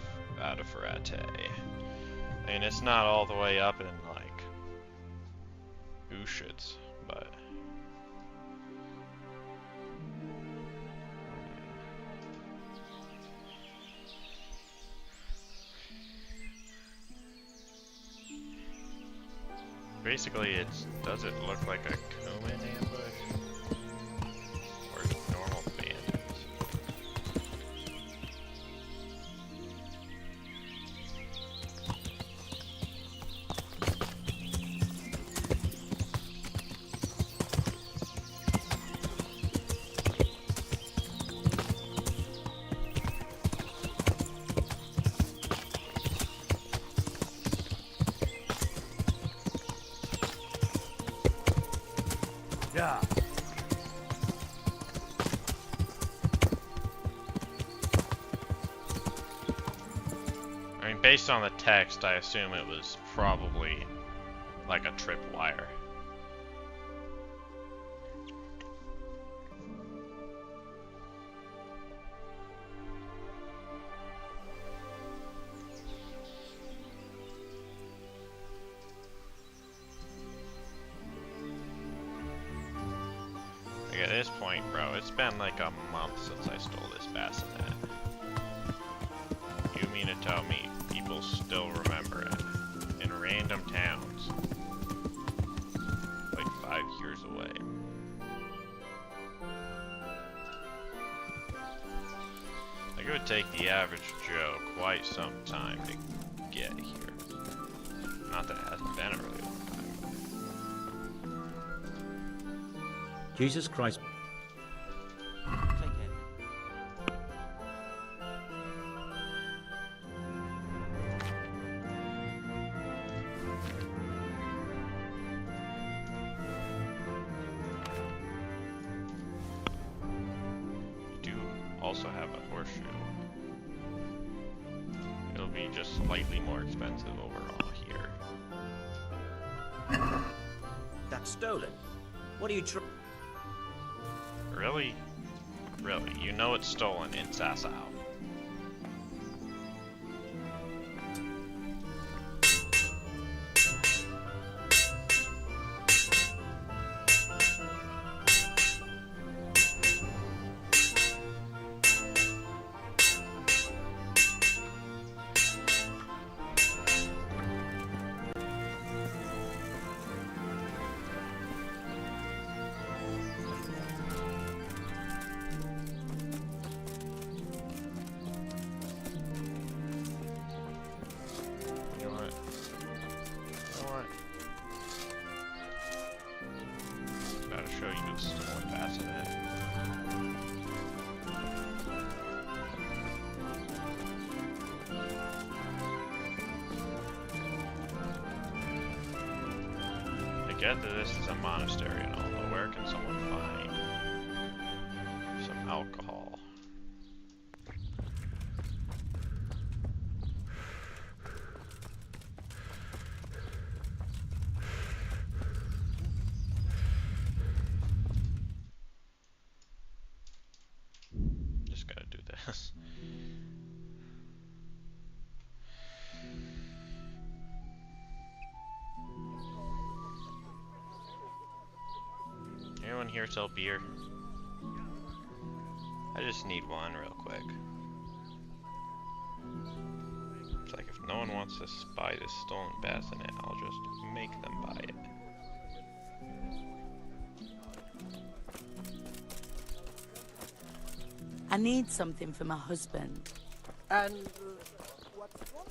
Rete. I mean, it's not all the way up in like Ushitz, but. Basically, does it look like a Kuman ambush? Or normal bandits? Yeah. I mean, based on the text, I assume it was probably like a tripwire. Like at this point, bro, it's been like a month since I stole this bassinet. You mean to tell me people still remember it in random towns, like 5 years away? Like it would take the average Joe quite some time to get here. Not that it hasn't been a really long time. Jesus Christ. Take care. We do also have a horseshoe. It'll be just slightly more expensive overall here. That's stolen. What are you trying? Really? Really? You know it's stolen in Sasau. I get that this is a monastery and all, but where can someone find some alcohol? Just gotta do this. Anyone here sell beer? I just need one real quick. It's like if no one wants to buy this stolen bassinet, I'll just make them buy it. I need something for my husband. And what's wrong?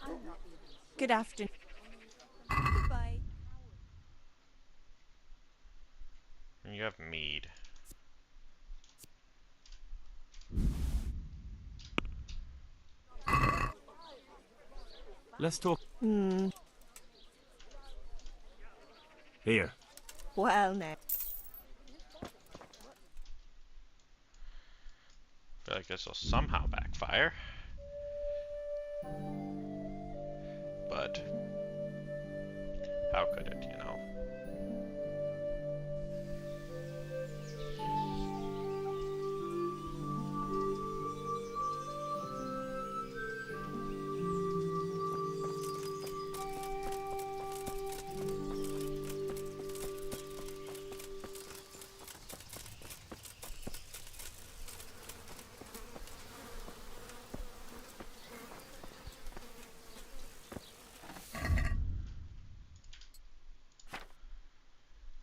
I'm not Good afternoon. Goodbye. And you have mead. Let's talk. Hmm. Here. Well, now. I feel like this will somehow backfire. But how could it, you know?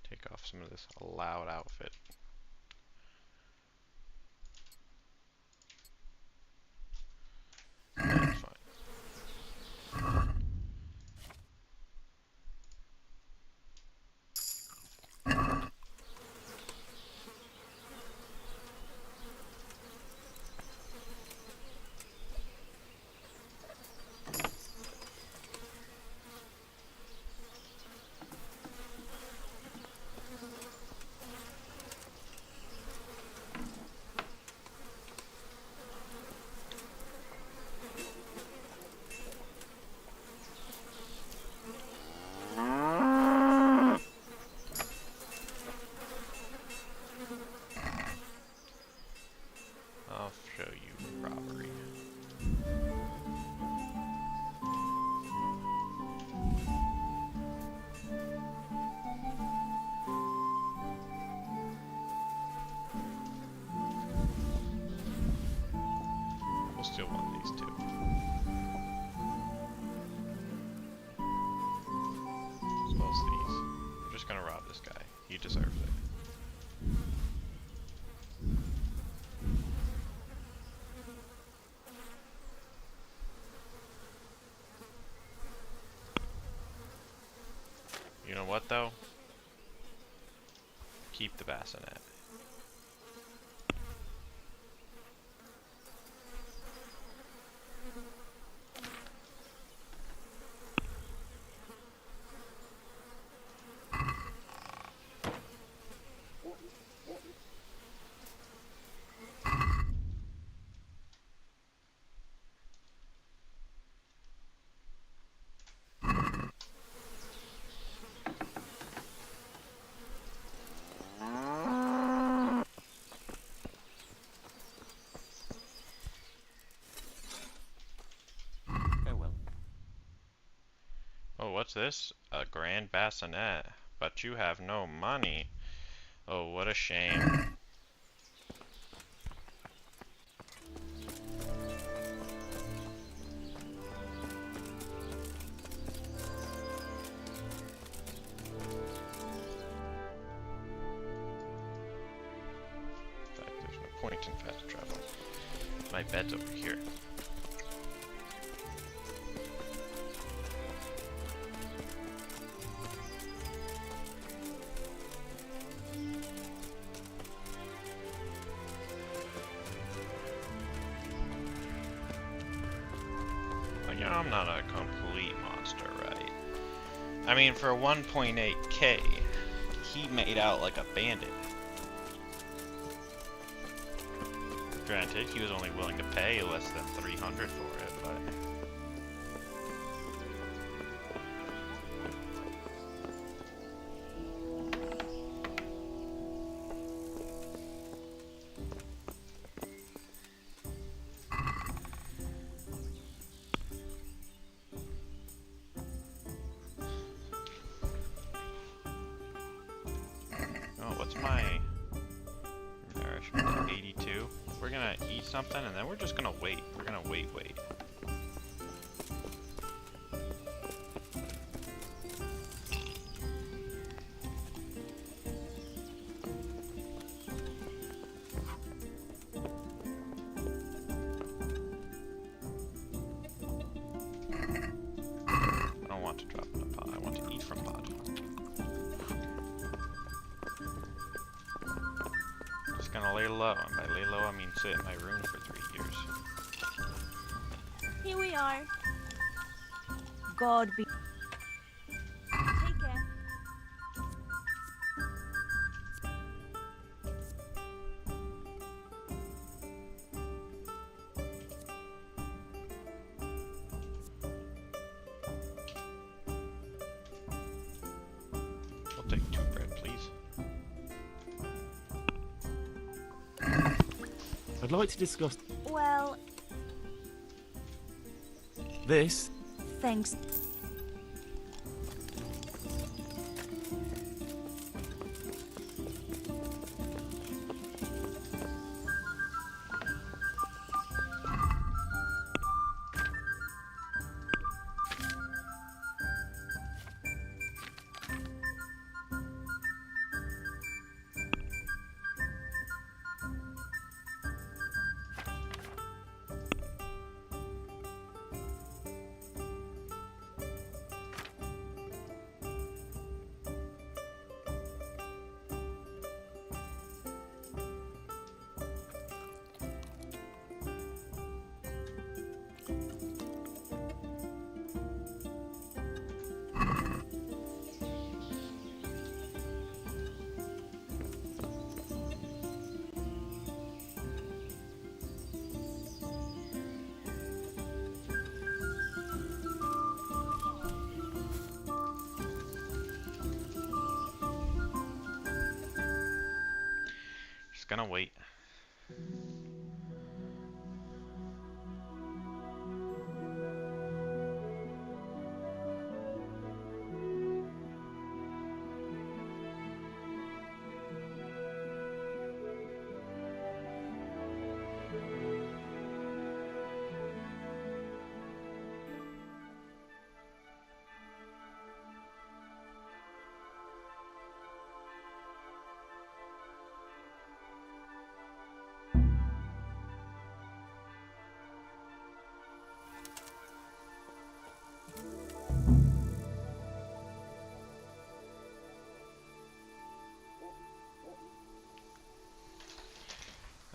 Take off some of this loud outfit. That's fine. I'll show you robbery. We'll steal one of these two. As well as these. We're just gonna rob this guy. He deserves it. You know what though? Keep the bassinet. Oh, what's this? A grand bassinet. But you have no money. Oh, what a shame. In fact, there's no point in fast travel. My bed's over here. Yeah, I'm not a complete monster, right? I mean, for 1.8k, he made out like a bandit. Granted, he was only willing to pay less than 300 for it, but... What's my nourishment? 82. We're gonna eat something and then we're just gonna wait. We're gonna wait. lay low, and by lay low I mean sit in my room for 3 years. Here we are. God be. Take care. I'll take 2 bread, please. I'd like to discuss Well, this. thanks. Just gonna wait.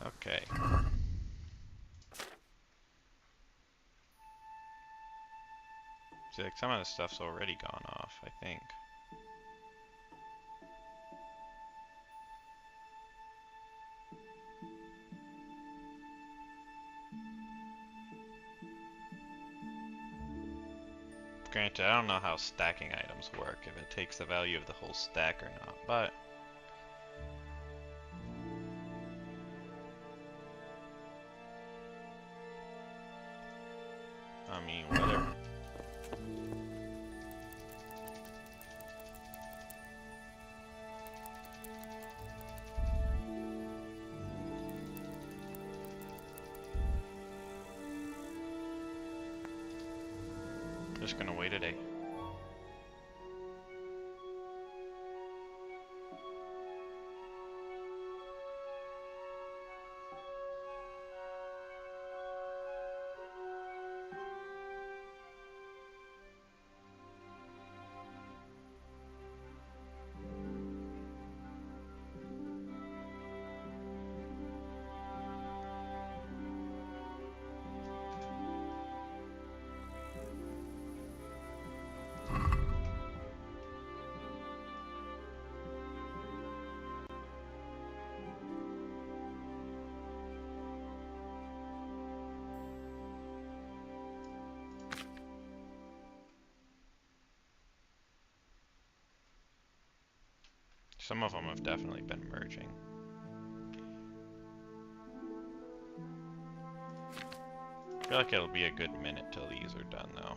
Okay. See, like some of the stuff's already gone off, I think. Granted, I don't know how stacking items work, if it takes the value of the whole stack or not, but I mean, whatever. Just gonna wait a day. Some of them have definitely been merging. I feel like it'll be a good minute till these are done though.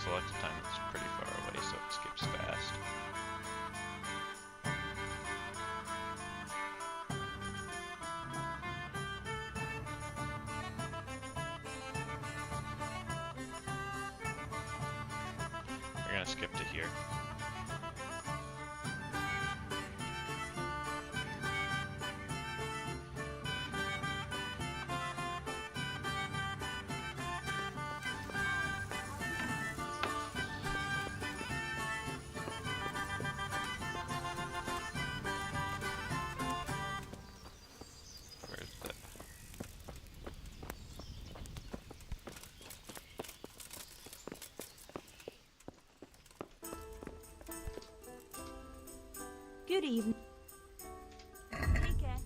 selected time is pretty far away, so it skips fast. We're gonna skip to here. Where's the... Good evening. Take care.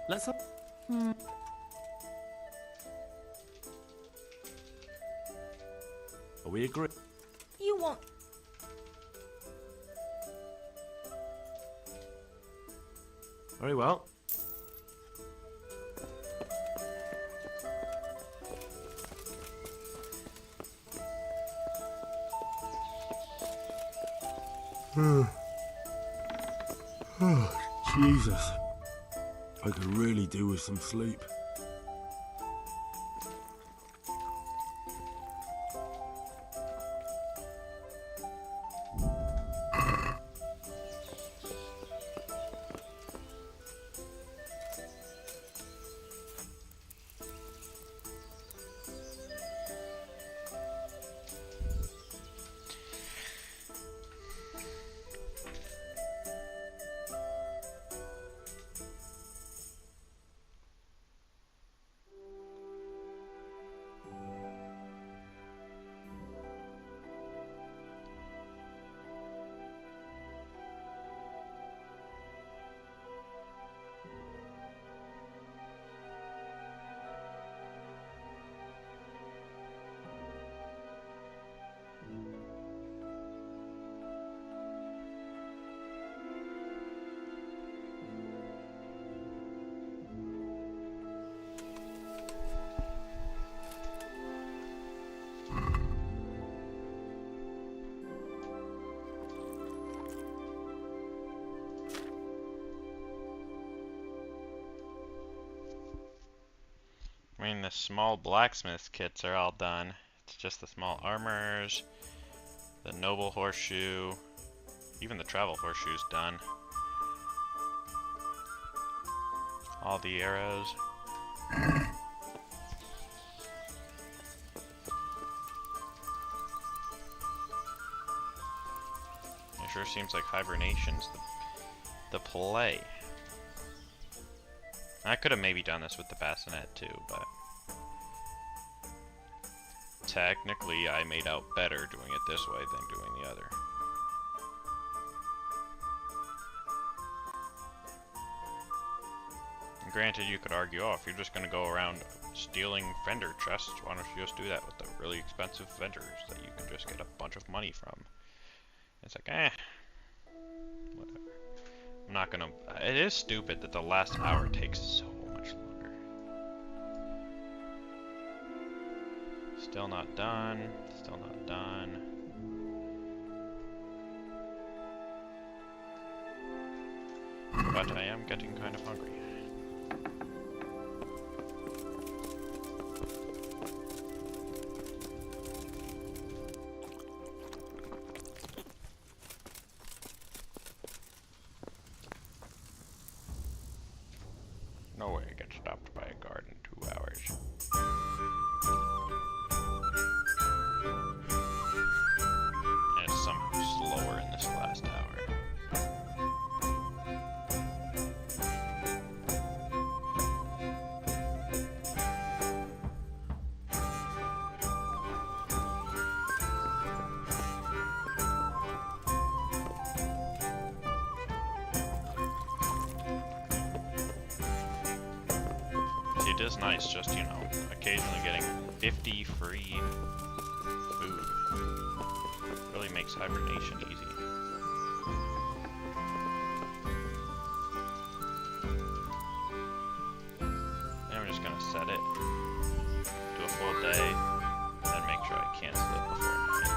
Let's have... Are we agree? You want... Very well. Oh, Jesus. I could really do with some sleep. I mean, the small blacksmith kits are all done. It's just the small armors, the noble horseshoe, even the travel horseshoe's done. All the arrows. It sure seems like hibernation's the play. I could have maybe done this with the bassinet too, but technically I made out better doing it this way than doing the other. And granted, you could argue, oh, if you're just going to go around stealing vendor chests, why don't you just do that with the really expensive vendors that you can just get a bunch of money from? It's like, whatever. I'm not gonna... It is stupid that the last hour takes so much longer. Still not done. Still not done. But I am getting kind of hungry. No way I get stopped by a guard in 2 hours. And it's somehow slower in this last hour. It is nice just, you know, like occasionally getting 50 free food really makes hibernation easy. Then I'm just gonna set it to a full day, and then make sure I cancel it before night.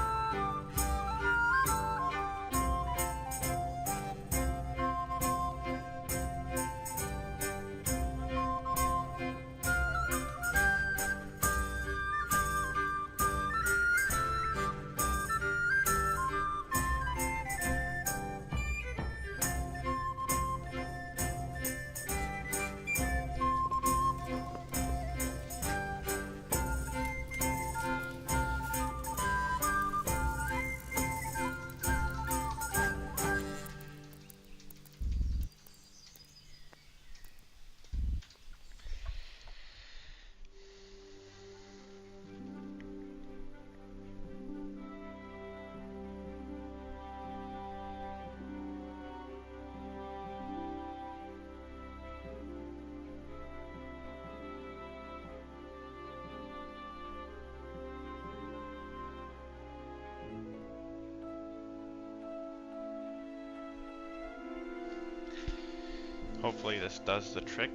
Hopefully this does the trick.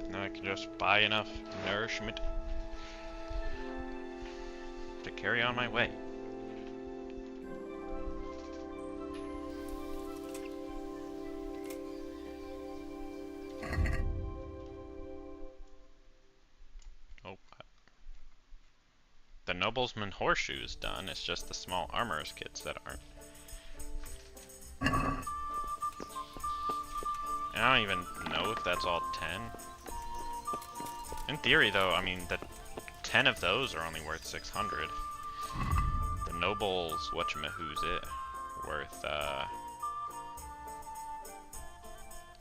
Now I can just buy enough nourishment to carry on my way. Oh. The Noblesman Horseshoe is done, it's just the small armorer's kits that aren't. And I don't even know if that's all 10. In theory, though, I mean, the 10 of those are only worth 600. The Noble's whatchamahoo's worth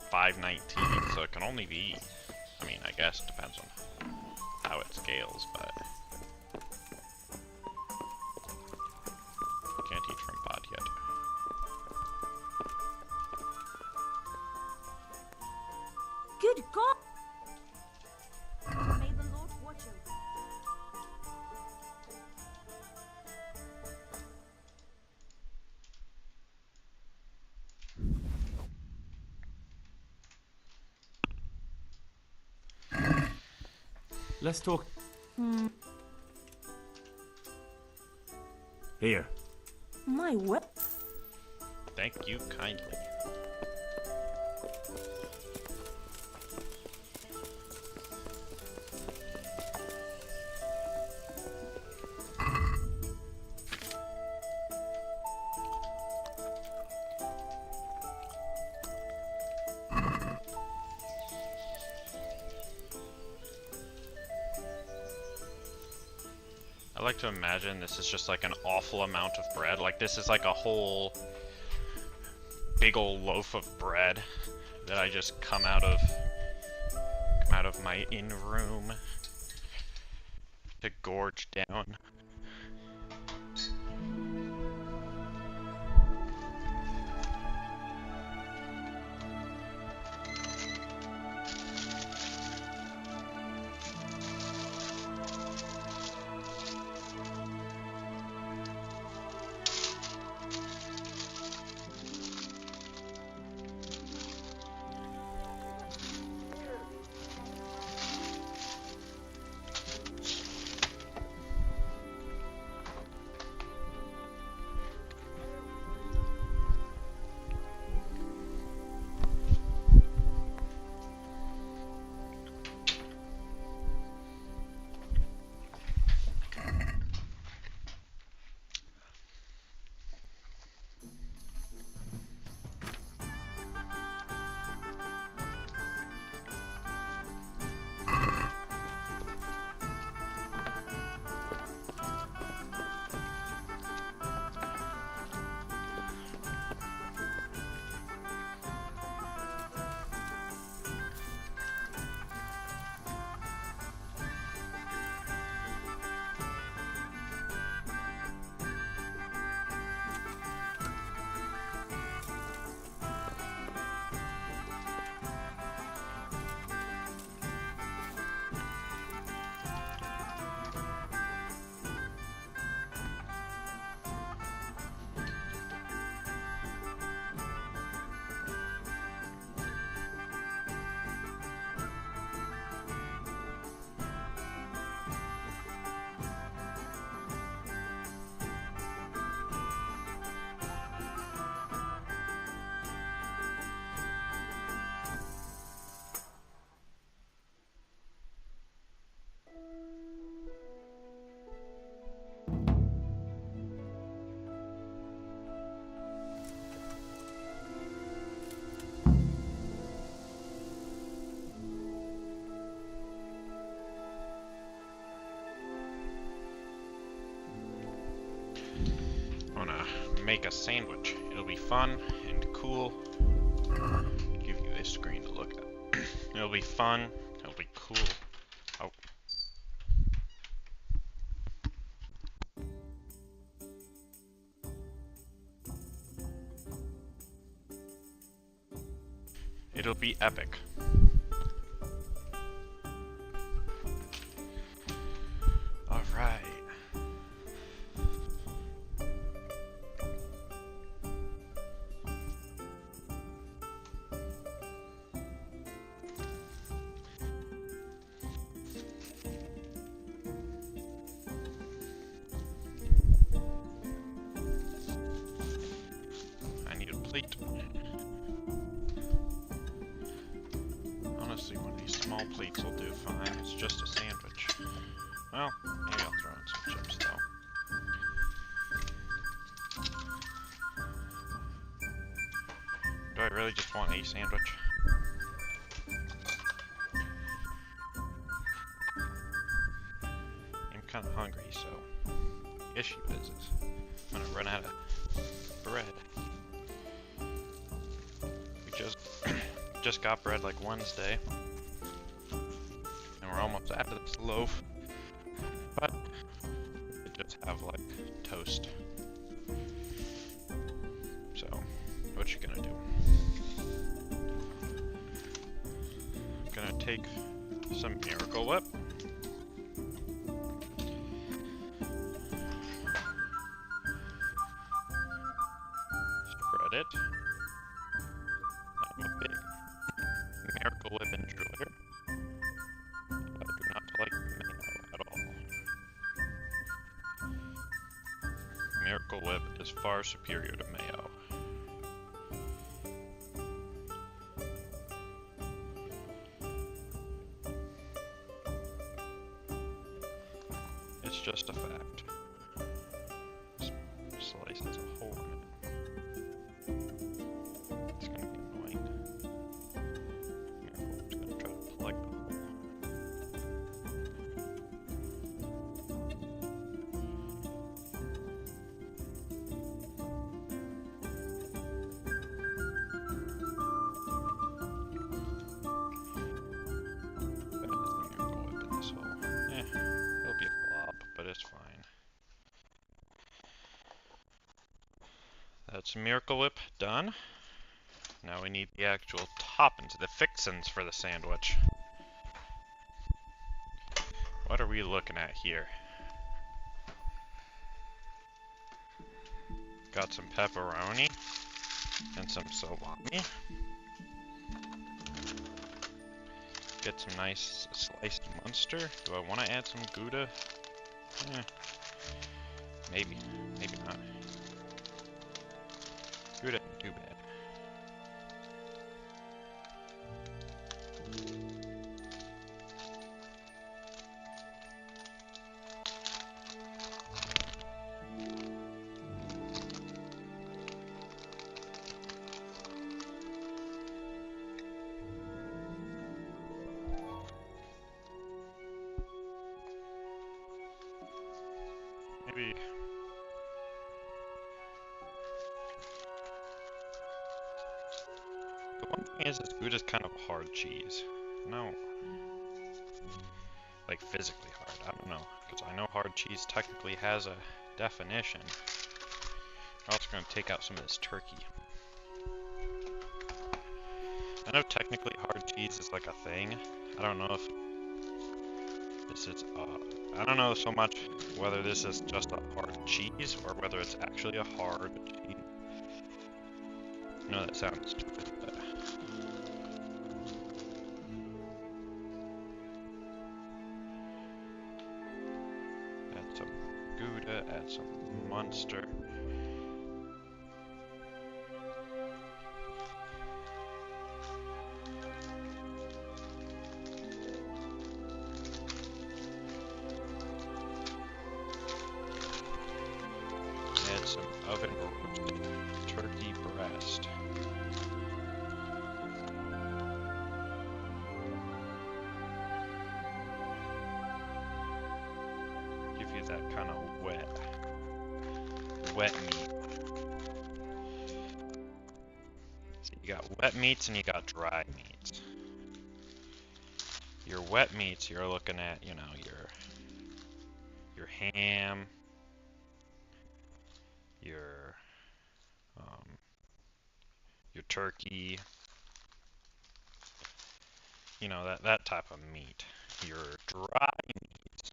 519, so it can only be, I mean, I guess it depends on how it scales, but can't teach from pod yet. Good God! May the Lord watch over you. Let's talk. Here. My what? Thank you kindly. I like to imagine this is just like an awful amount of bread. Like this is like a whole big old loaf of bread that I just come out of my inn room to gorge down. make a sandwich. It'll be fun and cool. I'll give you this screen to look at. It'll be fun. It'll be cool. Oh. It'll be epic. Alright. I need a plate. Honestly, one of these small plates will do fine. It's just a sandwich. Well, maybe I'll throw in some chips though. Do I really just want a sandwich? I'm kind of hungry, so issue is I'm gonna run out of bread. We just got bread like Wednesday, and we're almost out of this loaf. But we just have like toast. So, what you gonna do? Gonna take some Miracle Whip. Spread it. I'm a big Miracle Whip enjoyer. I do not like mayo at all. Miracle Whip is far superior to mayo. It's just a fact. Slice as a whole. It's gonna be annoying. Miracle Whip's gonna try to plug the hole. That is the Miracle Whip in this hole. It'll be a glob, but it's fine. That's Miracle Whip done. Now we need the actual toppings, the fixins for the sandwich. What are we looking at here? Got some pepperoni and some salami. Get some nice sliced Munster. Do I want to add some Gouda? Maybe. Maybe not. Gouda ain't too bad. Maybe. The one thing is Gouda's kind of hard cheese. No. Like physically hard. I don't know. Because I know hard cheese technically has a definition. We're also going to take out some of this turkey. I know technically hard cheese is like a thing. I don't know if this is, I don't know so much whether this is just a hard cheese or whether it's actually a hard cheese. I know that sounds stupid, but add some Gouda, add some Munster. Add some oven roasted turkey breast. Give you that kind of wet meat. You got wet meats and you got dry meats. Your wet meats, you're looking at, you know, your ham, your turkey, you know, that type of meat. Your dry meats,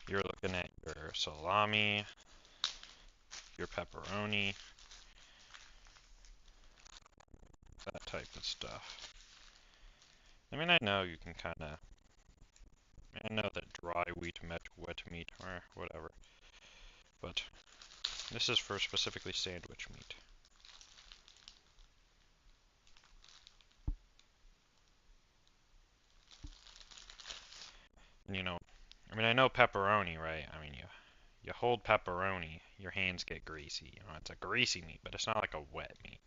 you're looking at your salami, your pepperoni, that type of stuff. I mean, I know you can kind of, I know that dry wheat met wet meat or whatever, but this is for specifically sandwich meat. And, you know, I mean, I know pepperoni, right? I mean, you hold pepperoni, your hands get greasy. You know, it's a greasy meat, but it's not like a wet meat.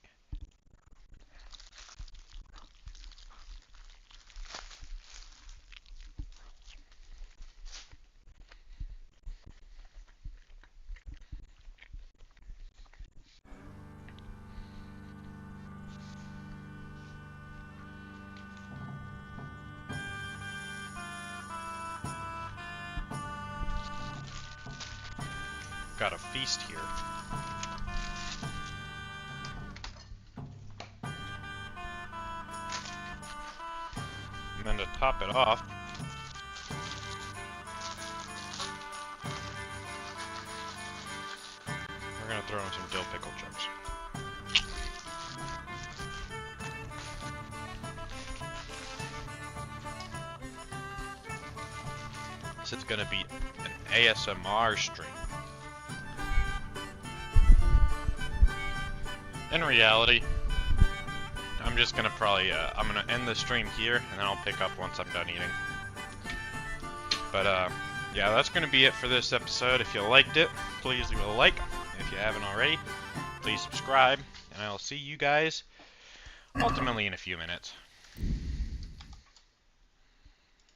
Got a feast here. And then to top it off, we're gonna throw in some dill pickle chunks. This is gonna be an ASMR stream. In reality, I'm just gonna probably, I'm gonna end the stream here, and then I'll pick up once I'm done eating. But, yeah, that's gonna be it for this episode. If you liked it, please leave a like. If you haven't already, please subscribe, and I'll see you guys ultimately in a few minutes.